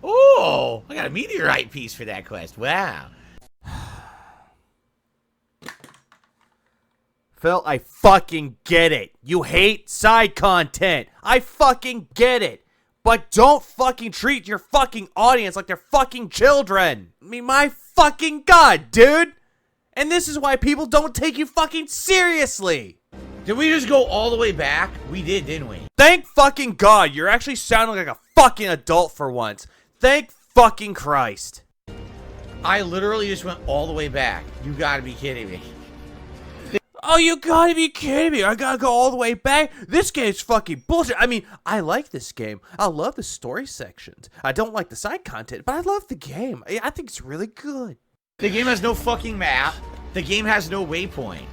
Oh, I got a meteorite piece for that quest. Wow. Phil, I fucking get it. You hate side content. I fucking get it. But don't fucking treat your fucking audience like they're fucking children. I mean, my fucking god, dude. And this is why people don't take you fucking seriously. Did we just go all the way back? We did, didn't we? Thank fucking God, you're actually sounding like a fucking adult for once. Thank fucking Christ. I literally just went all the way back. You gotta be kidding me. Oh, you gotta be kidding me. I gotta go all the way back. This game's fucking bullshit. I mean, I like this game. I love the story sections. I don't like the side content, but I love the game. I think it's really good. The game has no fucking map. The game has no waypoint.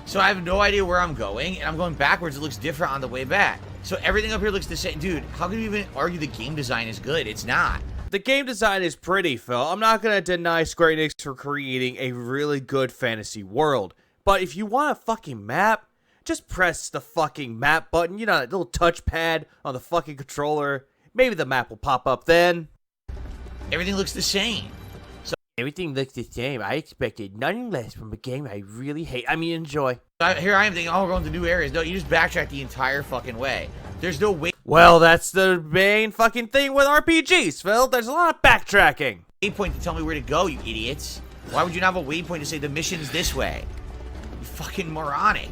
So I have no idea where I'm going, and I'm going backwards. It looks different on the way back. So everything up here looks the same. Dude, how can you even argue the game design is good? It's not. The game design is pretty, Phil. I'm not gonna deny Square Enix for creating a really good fantasy world. But if you want a fucking map, just press the fucking map button. You know, that little touchpad on the fucking controller. Maybe the map will pop up then. Everything looks the same. Everything looks the same. I expected nothing less from a game I really hate. I mean, enjoy. Here I am thinking, oh, we're going to new areas. No, you just backtrack the entire fucking way. There's no way. Well, that's the main fucking thing with RPGs, Phil. There's a lot of backtracking. Waypoint to tell me where to go, you idiots. Why would you not have a waypoint to say the mission's this way? You fucking moronic.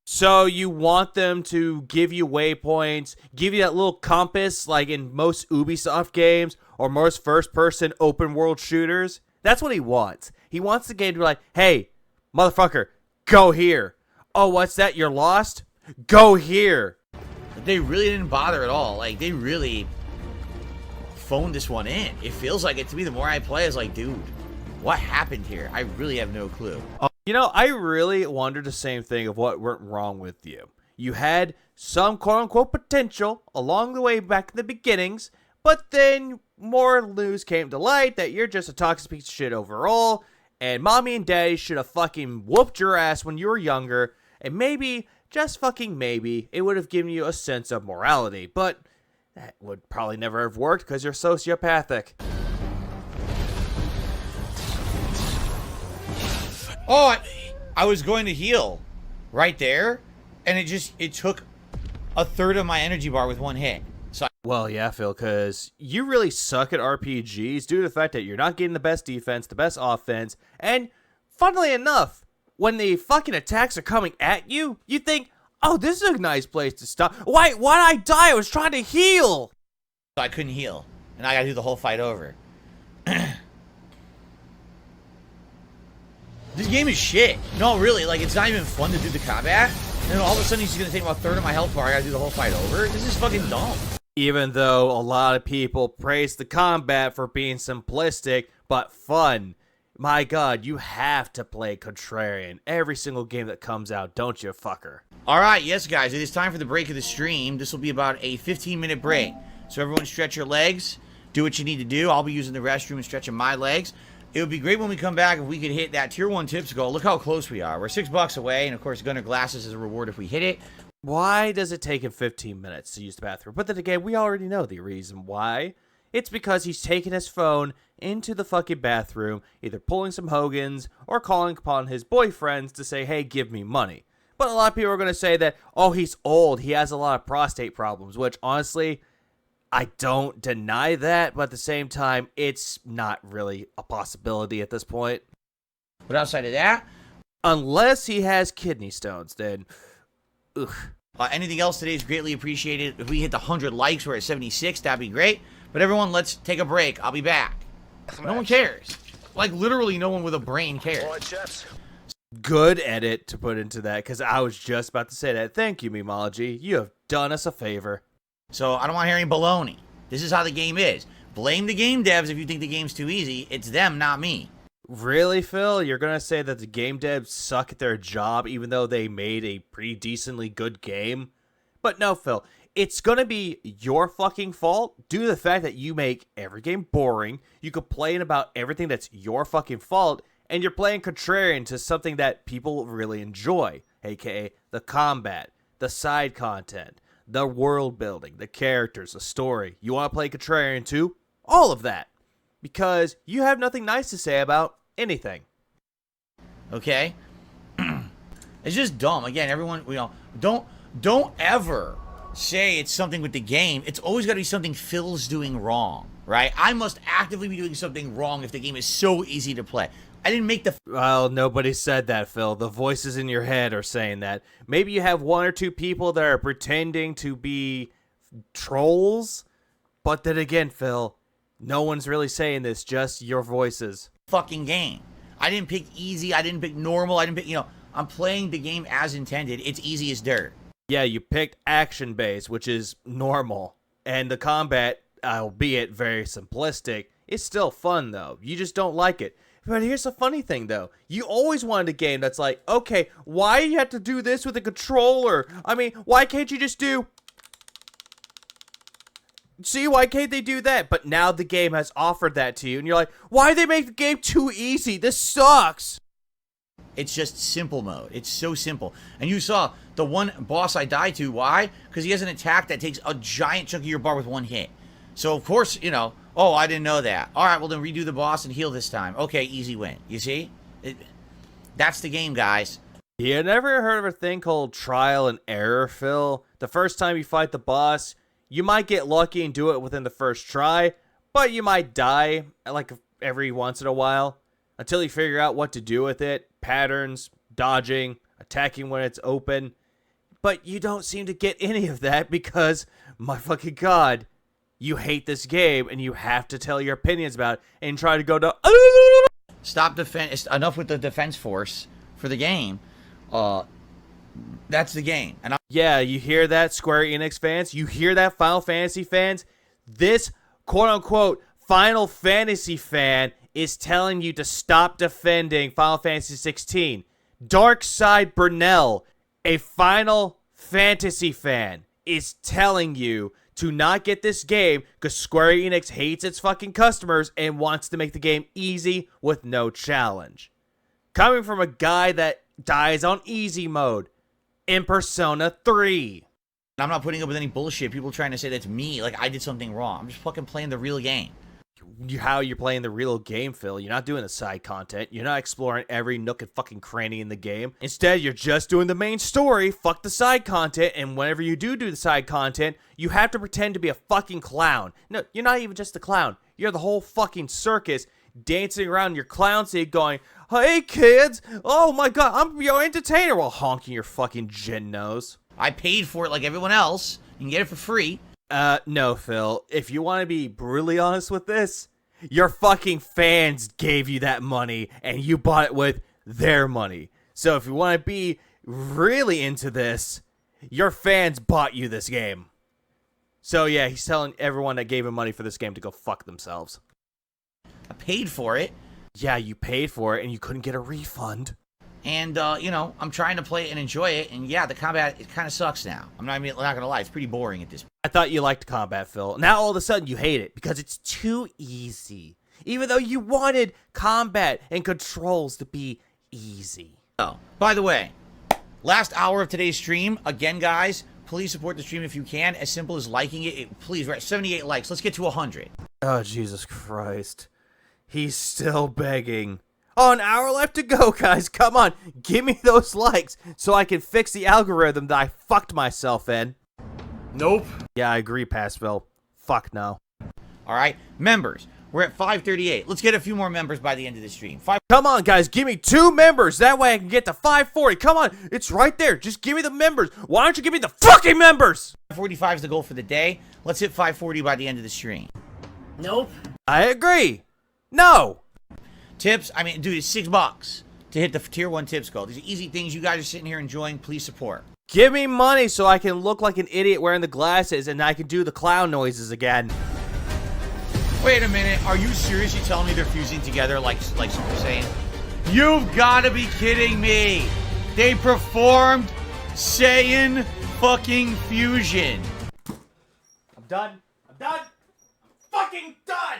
So you want them to give you waypoints, give you that little compass like in most Ubisoft games or most first-person open-world shooters? That's what he wants. He wants the game to be like, hey, motherfucker, go here. Oh, what's that? You're lost? Go here. They really didn't bother at all. Like, they really phoned this one in. It feels like it to me. The more I play, it's like, dude, what happened here? I really have no clue. You know, I really wondered the same thing of what went wrong with you. You had some quote-unquote potential along the way back in the beginnings, but then more news came to light that you're just a toxic piece of shit overall, and mommy and daddy should have fucking whooped your ass when you were younger, and maybe, just fucking maybe, it would have given you a sense of morality, but that would probably never have worked because you're sociopathic. Oh, I was going to heal right there, and it took a third of my energy bar with one hit. So Well, yeah, Phil, because you really suck at RPGs due to the fact that you're not getting the best defense, the best offense, and funnily enough, when the fucking attacks are coming at you, you think, oh, this is a nice place to stop. Why'd I die? I was trying to heal. I couldn't heal, and I gotta do the whole fight over. This game is shit. No, really, like, it's not even fun to do the combat. And then all of a sudden, he's gonna take about a third of my health bar. I gotta do the whole fight over. This is fucking dumb. Even though a lot of people praise the combat for being simplistic, but fun. My god, you have to play Contrarian every single game that comes out, don't you, fucker? Alright, yes, guys, it is time for the break of the stream. This will be about a 15-minute break. So everyone stretch your legs. Do what you need to do. I'll be using the restroom and stretching my legs. It would be great when we come back if we could hit that Tier 1 tips goal. Look how close we are. We're $6 away, and of course, Gunner Glasses is a reward if we hit it. Why does it take him 15 minutes to use the bathroom? But then again, we already know the reason why. It's because he's taking his phone into the fucking bathroom, either pulling some Hogans or calling upon his boyfriends to say, hey, give me money. But a lot of people are going to say that, oh, he's old, he has a lot of prostate problems, which honestly, I don't deny that, but at the same time, it's not really a possibility at this point. But outside of that, Unless he has kidney stones, then, ugh. Anything else today is greatly appreciated. If we hit the 100 likes, we're at 76, that'd be great. But everyone, let's take a break. I'll be back. No one cares. Like, literally no one with a brain cares. Good edit to put into that, because I was just about to say that. Thank you, Memology. You have done us a favor. So, I don't want to hear any baloney. This is how the game is. Blame the game devs if you think the game's too easy. It's them, not me. Really, Phil? You're going to say that the game devs suck at their job even though they made a pretty decently good game? But no, Phil. It's going to be your fucking fault due to the fact that you make every game boring, you complain about everything that's your fucking fault, and you're playing contrarian to something that people really enjoy, aka the combat, the side content, the world building, the characters, the story. You want to play contrarian too? All of that. Because you have nothing nice to say about anything. Okay? It's just dumb. Again, everyone, don't ever say it's something with the game. It's always got to be something Phil's doing wrong, right? I must actively be doing something wrong if the game is so easy to play. I didn't make the... Well, nobody said that, Phil. The voices in your head are saying that. Maybe you have one or two people that are pretending to be trolls. But then again, Phil, no one's really saying this, just your voices. Fucking game. I didn't pick easy. I didn't pick normal. I didn't pick, I'm playing the game as intended. It's easy as dirt. Yeah, you picked action-based, which is normal. And the combat, albeit very simplistic, is still fun, though. You just don't like it. But here's the funny thing, though. You always wanted a game that's like, okay, why you have to do this with a controller? I mean, why can't you just do... See, why can't they do that? But now the game has offered that to you, and you're like, why did they make the game too easy? This sucks! It's just simple mode. It's so simple. And you saw the one boss I died to. Why? Because he has an attack that takes a giant chunk of your bar with one hit. So, of course, oh, I didn't know that. All right, well, then redo the boss and heal this time. Okay, easy win. You see? That's the game, guys. You never heard of a thing called trial and error, Phil? The first time you fight the boss, you might get lucky and do it within the first try, but you might die, like, every once in a while, until you figure out what to do with it. Patterns, dodging, attacking when it's open. But you don't seem to get any of that because, my fucking god, you hate this game and you have to tell your opinions about it and try to go to... Stop defense. Enough with the defense force for the game. That's the game. And yeah, you hear that, Square Enix fans? You hear that, Final Fantasy fans? This quote-unquote Final Fantasy fan is telling you to stop defending Final Fantasy 16. Darkside Brunel, a Final Fantasy fan, is telling you to not get this game because Square Enix hates its fucking customers and wants to make the game easy with no challenge. Coming from a guy that dies on easy mode in Persona 3. I'm not putting up with any bullshit. People trying to say that's me, like I did something wrong. I'm just fucking playing the real game. How you're playing the real game, Phil. You're not doing the side content. You're not exploring every nook and fucking cranny in the game. Instead, you're just doing the main story, fuck the side content, and whenever you do the side content, you have to pretend to be a fucking clown. No, you're not even just a clown. You're the whole fucking circus dancing around your clown seat going, hey kids, oh my god, I'm your entertainer, while honking your fucking gin nose. I paid for it like everyone else. You can get it for free. No, Phil. If you want to be brutally honest with this, your fucking fans gave you that money, and you bought it with their money. So if you want to be really into this, your fans bought you this game. So yeah, he's telling everyone that gave him money for this game to go fuck themselves. I paid for it. Yeah, you paid for it, and you couldn't get a refund. And, I'm trying to play it and enjoy it, and yeah, the combat, it kind of sucks now. I'm not gonna lie, it's pretty boring at this point. I thought you liked combat, Phil. Now all of a sudden you hate it because it's too easy. Even though you wanted combat and controls to be easy. Oh, by the way, last hour of today's stream, again, guys, please support the stream if you can. As simple as liking it. Please, we're at 78 likes. Let's get to 100. Oh, Jesus Christ. He's still begging. Oh, an hour left to go, guys. Come on. Give me those likes so I can fix the algorithm that I fucked myself in. Nope. Yeah, I agree, Passville. fuck no. All right, members. We're at 538. Let's get a few more members by the end of the stream. Come on, guys, give me 2 members. That way I can get to 540. Come on, it's right there. Just give me the members. Why don't you give me the fucking members? 545 is the goal for the day. Let's hit 540 by the end of the stream. Nope. I agree. No. Tips, I mean, dude, it's $6 to hit the tier 1 tips goal. These are easy things you guys are sitting here enjoying. Please support. Give me money so I can look like an idiot wearing the glasses and I can do the clown noises again. Wait a minute, are you seriously telling me they're fusing together like Super Saiyan? You've got to be kidding me. They performed Saiyan fucking fusion. I'm done. I'm done. I'm fucking done.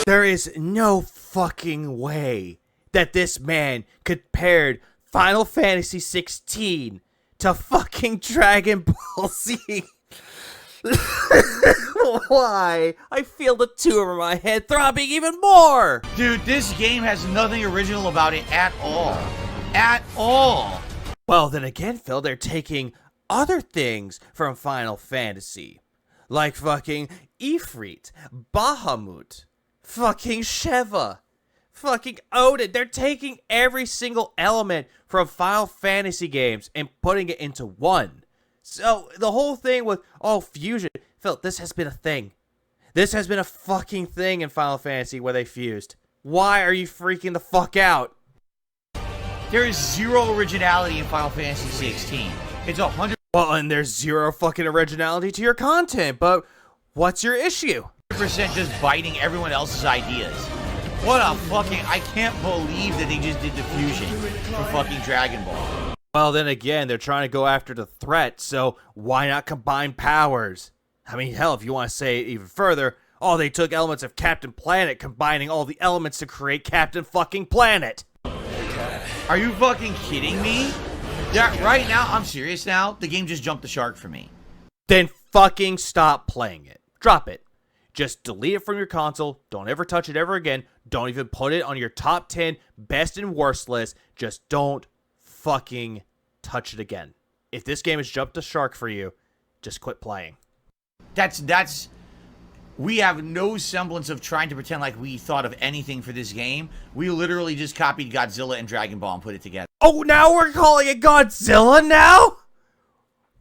There is no fucking way that this man compared Final Fantasy 16 to fucking Dragon Ball Z. Why? I feel the tumor in my head throbbing even more! Dude, this game has nothing original about it at all. At all! Well, then again, Phil, they're taking other things from Final Fantasy. Like fucking Ifrit, Bahamut, fucking Sheva, fucking Odin. They're taking every single element from Final Fantasy games and putting it into one. So, the whole thing with, oh, fusion. Phil, this has been a thing. This has been a fucking thing in Final Fantasy where they fused. Why are you freaking the fuck out? There is zero originality in Final Fantasy 16. It's 100% Well, and there's zero fucking originality to your content, but what's your issue? just biting everyone else's ideas. What a fucking... I can't believe that they just did the fusion for fucking Dragon Ball. Well, then again, they're trying to go after the threat, so why not combine powers? I mean, hell, if you want to say it even further, oh, they took elements of Captain Planet, combining all the elements to create Captain fucking Planet. Are you fucking kidding me? Yeah, right now, I'm serious now. The game just jumped the shark for me. Then fucking stop playing it. Drop it. Just delete it from your console. Don't ever touch it ever again. Don't even put it on your top 10 best and worst list. Just don't fucking touch it again. If this game has jumped the shark for you, just quit playing. That's we have no semblance of trying to pretend like we thought of anything for this game. We literally just copied Godzilla and Dragon Ball and put it together. Oh, now we're calling it Godzilla now?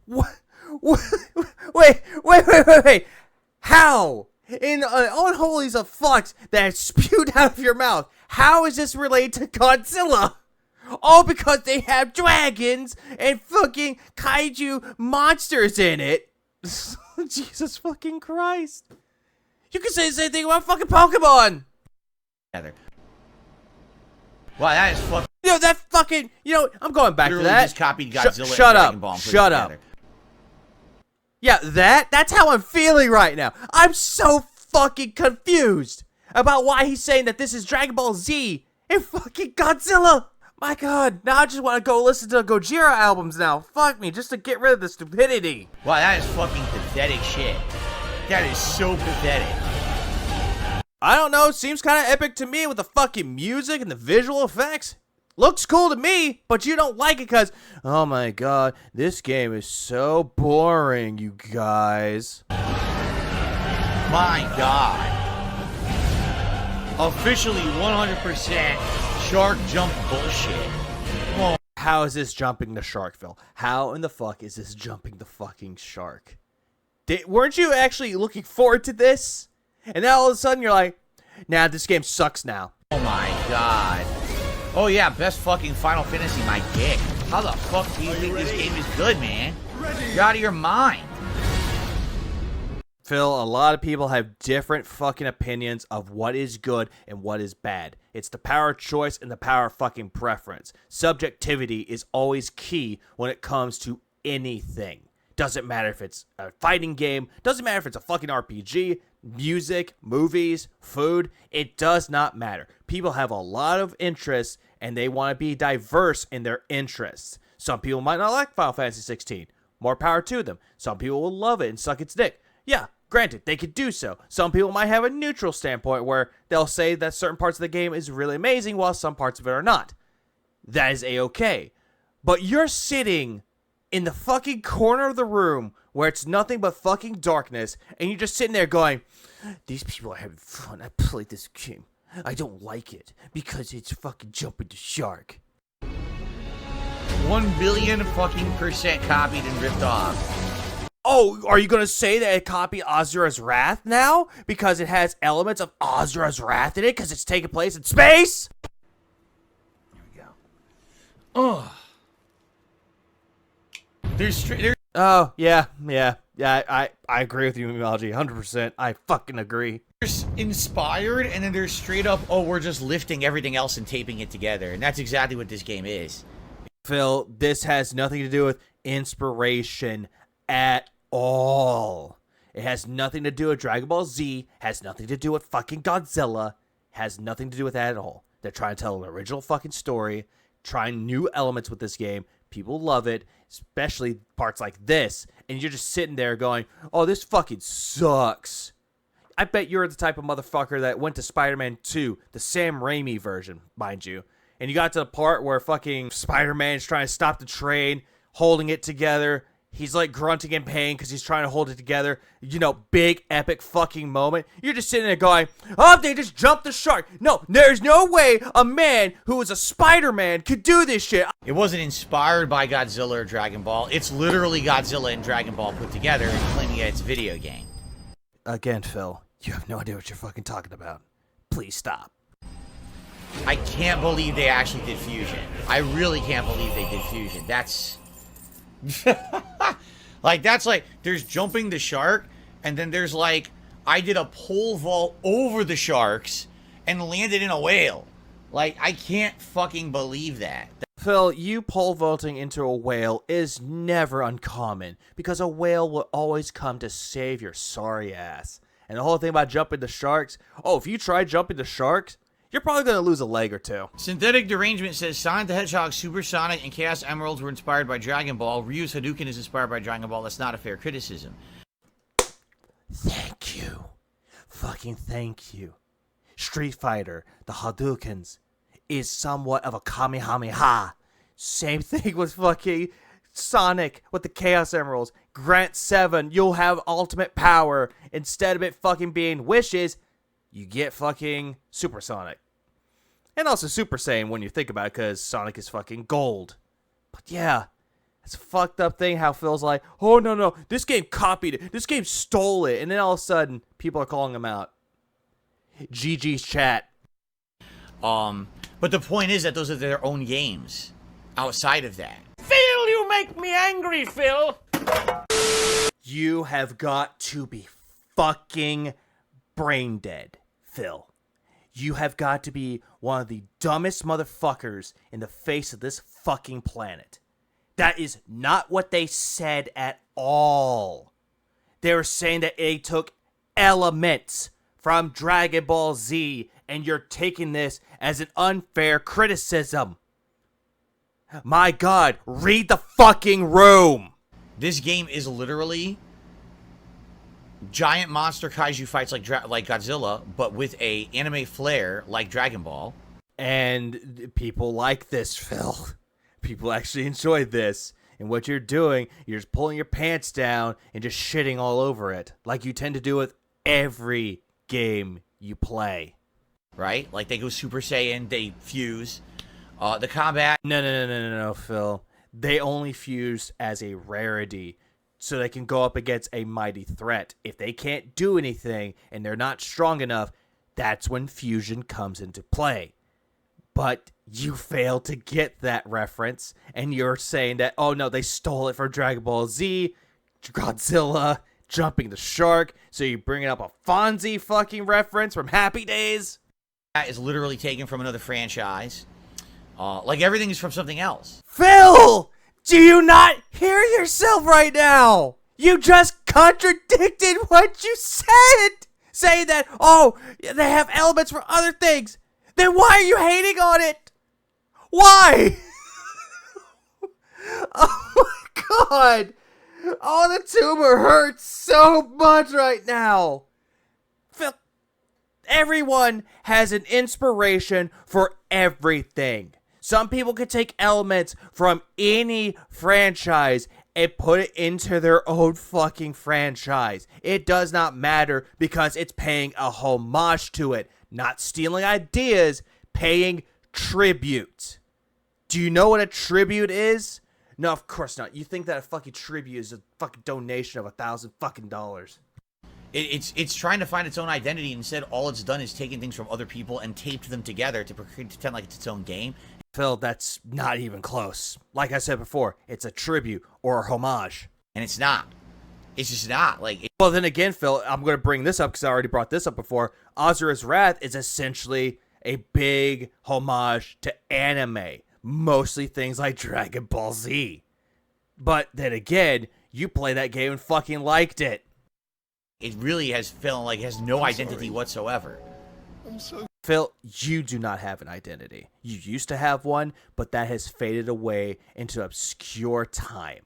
What? Wait. How? In Unholies of Flux that spewed out of your mouth, how is this related to Godzilla? All because they have dragons and fucking kaiju monsters in it. Jesus fucking Christ. You can say the same thing about fucking Pokemon. Wow, that is fucking... You know, that fucking... You know, I'm going back literally to that. Just copied Godzilla and Shut Dragon up. Ball and put Shut it up. together. Yeah, that's how I'm feeling right now. I'm so fucking confused about why he's saying that this is Dragon Ball Z and fucking Godzilla. My god, now I just want to go listen to Gojira albums now. Fuck me, just to get rid of the stupidity. Wow, that is fucking pathetic shit. That is so pathetic. I don't know, seems kind of epic to me with the fucking music and the visual effects. Looks cool to me, but you don't like it because, oh my god, this game is so boring, you guys. My god. Officially 100% shark jump bullshit. Well, How is this jumping the shark, Phil? How in the fuck is this jumping the fucking shark? Weren't you actually looking forward to this? And now all of a sudden you're like, nah, this game sucks now. oh my god. Oh yeah, best fucking Final Fantasy, my dick. How the fuck do you think this game is good, man? You're out of your mind. Phil, a lot of people have different fucking opinions of what is good and what is bad. It's the power of choice and the power of fucking preference. Subjectivity is always key when it comes to anything. Doesn't matter if it's a fighting game, doesn't matter if it's a fucking RPG, music, movies, food, it does not matter. People have a lot of interests and they want to be diverse in their interests. Some people might not like Final Fantasy 16. More power to them. Some people will love it and suck its dick. Yeah, granted, they could do so. Some people might have a neutral standpoint where they'll say that certain parts of the game is really amazing while some parts of it are not. That is a-okay. But you're sitting in the fucking corner of the room where it's nothing but fucking darkness, and you're just sitting there going, these people are having fun. I played this game. I don't like it because it's fucking jumping the shark. 1 billion fucking % copied and ripped off. Oh, are you gonna say that it copied Azura's Wrath now? Because it has elements of Azura's Wrath in it because it's taking place in space? There we go. Oh. There's Oh, yeah, I agree with you, Mimology, 100%. I fucking agree. inspired, and then there's straight up, oh, we're just lifting everything else and taping it together. And that's exactly what this game is. Phil, this has nothing to do with inspiration at all. It has nothing to do with Dragon Ball Z, has nothing to do with fucking Godzilla, has nothing to do with that at all. They're trying to tell an original fucking story, trying new elements with this game. People love it, especially parts like this, and you're just sitting there going, oh, this fucking sucks. I bet you're the type of motherfucker that went to Spider-Man 2, the Sam Raimi version, mind you, and you got to the part where fucking Spider-Man's trying to stop the train, holding it together. He's like grunting in pain because he's trying to hold it together. You know, big epic fucking moment. You're just sitting there going, oh, they just jumped the shark. No, there's no way a man who is a Spider-Man could do this shit. It wasn't inspired by Godzilla or Dragon Ball. It's literally Godzilla and Dragon Ball put together and claiming it's a video game. Again, Phil, you have no idea what you're fucking talking about. Please stop. I can't believe they actually did fusion. I really can't believe they did fusion. That's... like, that's like, there's jumping the shark, and then there's like, I did a pole vault over the sharks and landed in a whale. Like, I can't fucking believe that. Phil, you pole vaulting into a whale is never uncommon, because a whale will always come to save your sorry ass. And the whole thing about jumping the sharks, oh, if you try jumping the sharks, you're probably going to lose a leg or two. Synthetic Derangement says Sonic the Hedgehog, Super Sonic, and Chaos Emeralds were inspired by Dragon Ball. Ryu's Hadouken is inspired by Dragon Ball. That's not a fair criticism. Thank you. Fucking thank you. Street Fighter, the Hadoukens, is somewhat of a Kamehameha. Same thing with fucking Sonic with the Chaos Emeralds. Grant 7, you'll have ultimate power. Instead of it fucking being wishes, you get fucking Super Sonic. And also Super Saiyan when you think about it, because Sonic is fucking gold. But yeah, it's a fucked up thing how Phil's like, oh no, this game copied it. This game stole it. And then all of a sudden, people are calling him out. GG's chat. But the point is that those are their own games. Outside of that. Phil, you make me angry, Phil! You have got to be fucking brain dead, Phil. You have got to be one of the dumbest motherfuckers in the face of this fucking planet. That is not what they said at all. They were saying that they took elements from Dragon Ball Z, and you're taking this as an unfair criticism. My God, read the fucking room. This game is literally giant monster kaiju fights like Godzilla, but with a anime flair like Dragon Ball. And people like this, Phil. People actually enjoy this. And what you're doing, you're just pulling your pants down and just shitting all over it, like you tend to do with every game you play. Right? Like they go Super Saiyan, they fuse. The combat. No, Phil. They only fuse as a rarity, so they can go up against a mighty threat. If they can't do anything and they're not strong enough, that's when fusion comes into play. But you fail to get that reference, and you're saying that, oh no, they stole it from Dragon Ball Z, Godzilla, jumping the shark, so you're bringing up a Fonzie fucking reference from Happy Days? That is literally taken from another franchise. Like everything is from something else. Phil! Do you not hear yourself right now? You just contradicted what you said! Saying that, oh, they have elements for other things. Then why are you hating on it? Why? Oh my God. Oh, the tumor hurts so much right now. Phil, everyone has an inspiration for everything. Some people can take elements from any franchise and put it into their own fucking franchise. It does not matter because it's paying a homage to it, not stealing ideas, paying tribute. Do you know what a tribute is? No, of course not. You think that a fucking tribute is a fucking donation of $1,000 fucking dollars. It's trying to find its own identity. Instead, all it's done is taken things from other people and taped them together to pretend like it's its own game. Phil, that's not even close. Like I said before, it's a tribute or a homage. And it's not. It's just not. Well, then again, Phil, I'm going to bring this up because I already brought this up before. Azura's Wrath is essentially a big homage to anime. Mostly things like Dragon Ball Z. But then again, you play that game and fucking liked it. It really has felt like it has no identity whatsoever. Phil, you do not have an identity. You used to have one, but that has faded away into obscure time.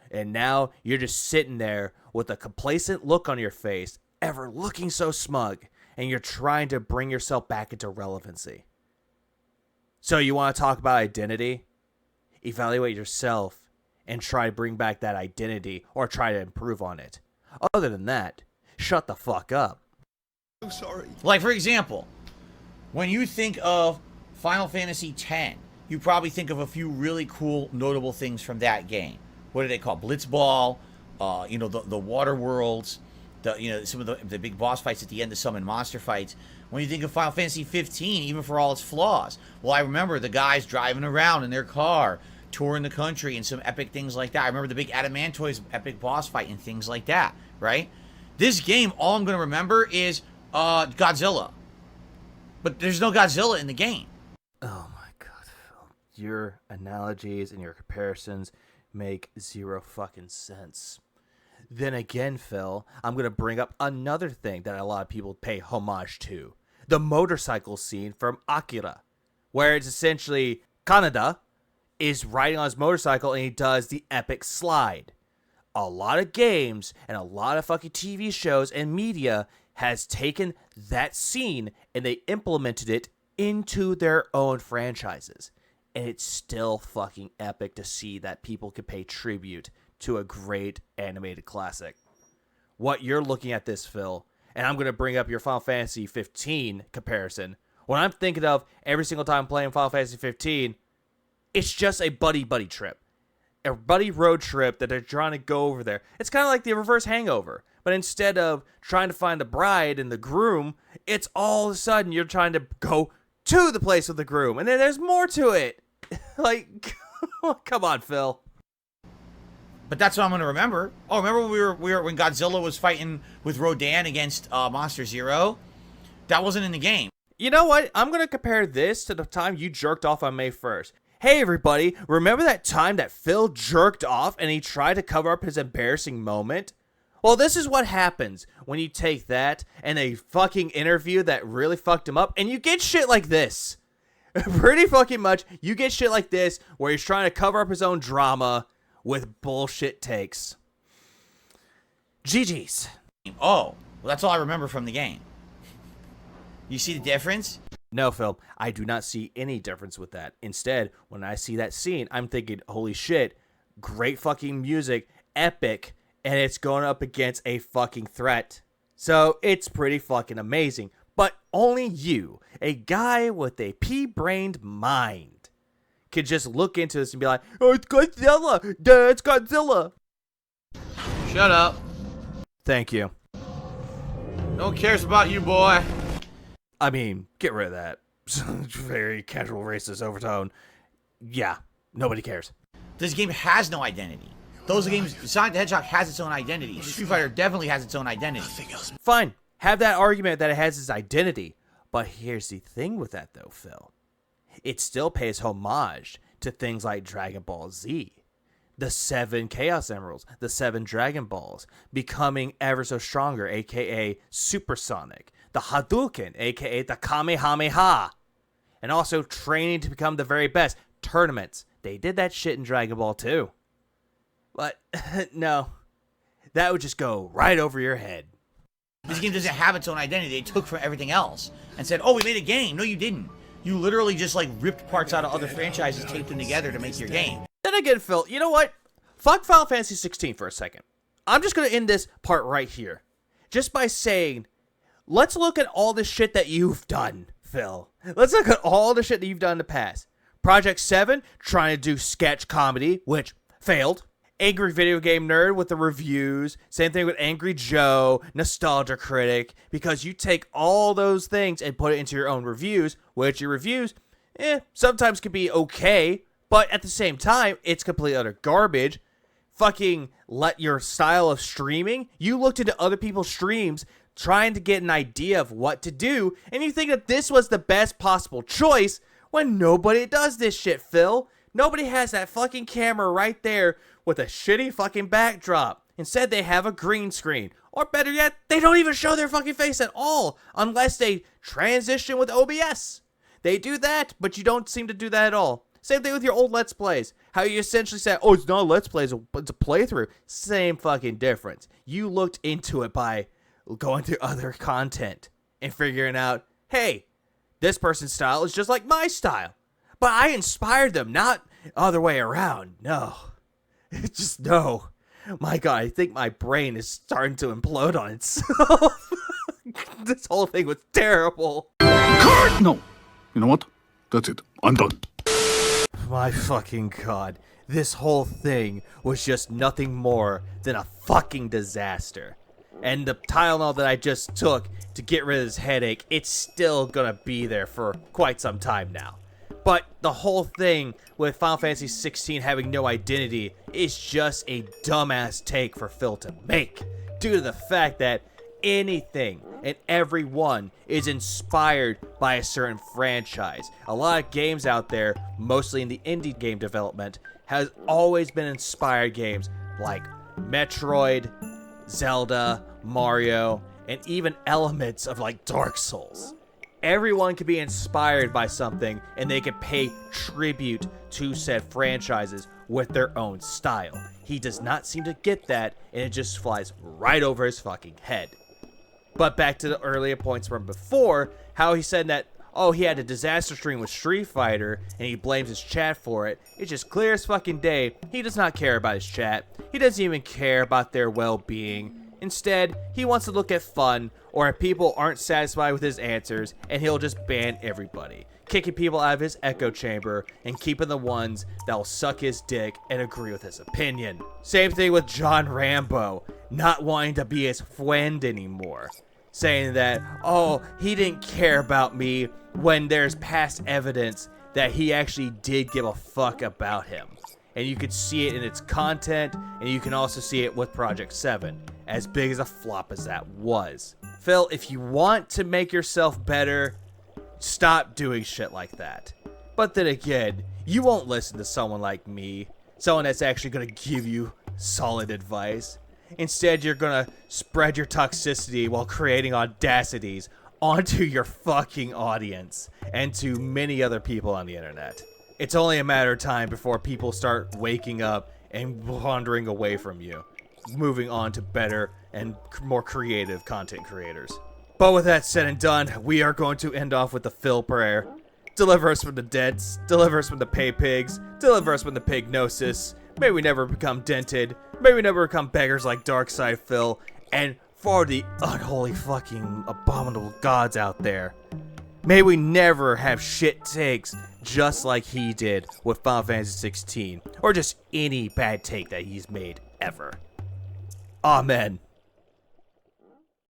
And now you're just sitting there with a complacent look on your face, ever looking so smug, and you're trying to bring yourself back into relevancy. So you want to talk about identity? Evaluate yourself and try to bring back that identity or try to improve on it. Other than that, shut the fuck up. I'm sorry. Like, for example, when you think of Final Fantasy X, you probably think of a few really cool, notable things from that game. What do they call Blitzball? The water worlds. Some of the big boss fights at the end, the summon monster fights. When you think of Final Fantasy 15, even for all its flaws, well, I remember the guys driving around in their car, touring the country, and some epic things like that. I remember the big Adamantoise epic boss fight and things like that, right? This game, all I'm going to remember is Godzilla. But there's no Godzilla in the game. Oh my god, Phil. Your analogies and your comparisons make zero fucking sense. Then again, Phil, I'm going to bring up another thing that a lot of people pay homage to. The motorcycle scene from Akira, where it's essentially Kaneda is riding on his motorcycle and he does the epic slide. A lot of games and a lot of fucking TV shows and media has taken that scene and they implemented it into their own franchises. And it's still fucking epic to see that people could pay tribute to a great animated classic. What you're looking at this, Phil, and I'm going to bring up your Final Fantasy 15 comparison. When I'm thinking of every single time playing Final Fantasy 15, it's just a buddy trip. A buddy road trip that they're trying to go over there. It's kind of like the reverse Hangover. But instead of trying to find the bride and the groom, it's all of a sudden you're trying to go to the place with the groom. And then there's more to it. Like, come on, Phil. But that's what I'm going to remember. Oh, remember when Godzilla was fighting with Rodan against Monster Zero? That wasn't in the game. You know what? I'm going to compare this to the time you jerked off on May 1st. Hey, everybody. Remember that time that Phil jerked off and he tried to cover up his embarrassing moment? Well, this is what happens when you take that and a fucking interview that really fucked him up and you get shit like this. Pretty fucking much, you get shit like this where he's trying to cover up his own drama with bullshit takes. GG's. Oh, well, that's all I remember from the game. You see the difference? No, Phil, I do not see any difference with that. Instead, when I see that scene, I'm thinking, holy shit, great fucking music, epic, and it's going up against a fucking threat. So it's pretty fucking amazing. But only you, a guy with a pea-brained mind, could just look into this and be like, oh, it's Godzilla! Duh, it's Godzilla! Shut up. Thank you. No one cares about you, boy. I mean, get rid of that. Very casual racist overtone. Yeah, nobody cares. This game has no identity. Those games, Sonic the Hedgehog has its own identity. Street Fighter definitely has its own identity. Fine, have that argument that it has its identity. But here's the thing with that, though, Phil. It still pays homage to things like Dragon Ball Z, the 7 Chaos Emeralds, the 7 Dragon Balls, becoming ever so stronger, aka Supersonic, the Hadouken, aka the Kamehameha, and also training to become the very best. Tournaments, they did that shit in Dragon Ball too. But, no, that would just go right over your head. This game doesn't have its own identity. They took from everything else and said, oh, we made a game. No, you didn't. You literally just, like, ripped parts out of other franchises, taped them together to make your game. Then again, Phil, you know what? fuck Final Fantasy 16 for a second. I'm just going to end this part right here. Just by saying, let's look at all the shit that you've done, Phil. Let's look at all the shit that you've done in the past. Project 7, trying to do sketch comedy, which failed. Angry Video Game Nerd with the reviews. Same thing with Angry Joe, Nostalgia Critic. Because you take all those things and put it into your own reviews, which your reviews, sometimes can be okay. But at the same time, it's complete utter garbage. Fucking let your style of streaming. You looked into other people's streams trying to get an idea of what to do, and you think that this was the best possible choice when nobody does this shit, Phil. Nobody has that fucking camera right there with a shitty fucking backdrop. Instead, they have a green screen. Or better yet, they don't even show their fucking face at all unless they transition with OBS. They do that, but you don't seem to do that at all. Same thing with your old Let's Plays. How you essentially said, oh, it's not a Let's Play, it's a playthrough. Same fucking difference. You looked into it by going through other content and figuring out, hey, this person's style is just like my style. But I inspired them, not other way around. No. Just no. My God, I think my brain is starting to implode on itself. This whole thing was terrible. Cut! No. You know what? That's it. I'm done. My fucking God. This whole thing was just nothing more than a fucking disaster. And the Tylenol that I just took to get rid of this headache, it's still gonna be there for quite some time now. But the whole thing with Final Fantasy 16 having no identity is just a dumbass take for Phil to make, due to the fact that anything and everyone is inspired by a certain franchise. A lot of games out there, mostly in the indie game development, has always been inspired games like Metroid, Zelda, Mario, and even elements of like Dark Souls. Everyone can be inspired by something and they can pay tribute to said franchises with their own style. He does not seem to get that, and it just flies right over his fucking head. But back to the earlier points from before, how he said that, oh, he had a disaster stream with Street Fighter and he blames his chat for it. It's just clear as fucking day. He does not care about his chat. He doesn't even care about their well-being. Instead, he wants to look at fun, or if people aren't satisfied with his answers, and he'll just ban everybody, kicking people out of his echo chamber and keeping the ones that'll suck his dick and agree with his opinion. Same thing with John Rambo, not wanting to be his friend anymore, saying that, oh, he didn't care about me, when there's past evidence that he actually did give a fuck about him. And you can see it in its content, and you can also see it with Project 7, as big as a flop as that was. Phil, if you want to make yourself better, stop doing shit like that. But then again, you won't listen to someone like me, someone that's actually going to give you solid advice. Instead, you're going to spread your toxicity while creating audacities onto your fucking audience and to many other people on the internet. It's only a matter of time before people start waking up and wandering away from you, moving on to better and more creative content creators. But with that said and done, we are going to end off with the Phil prayer. Deliver us from the deads, deliver us from the pay pigs, deliver us from the pignosis. May we never become dented, may we never become beggars like Darkside Phil, and for the unholy fucking abominable gods out there, may we never have shit takes just like he did with Final Fantasy 16, or just any bad take that he's made ever. Amen.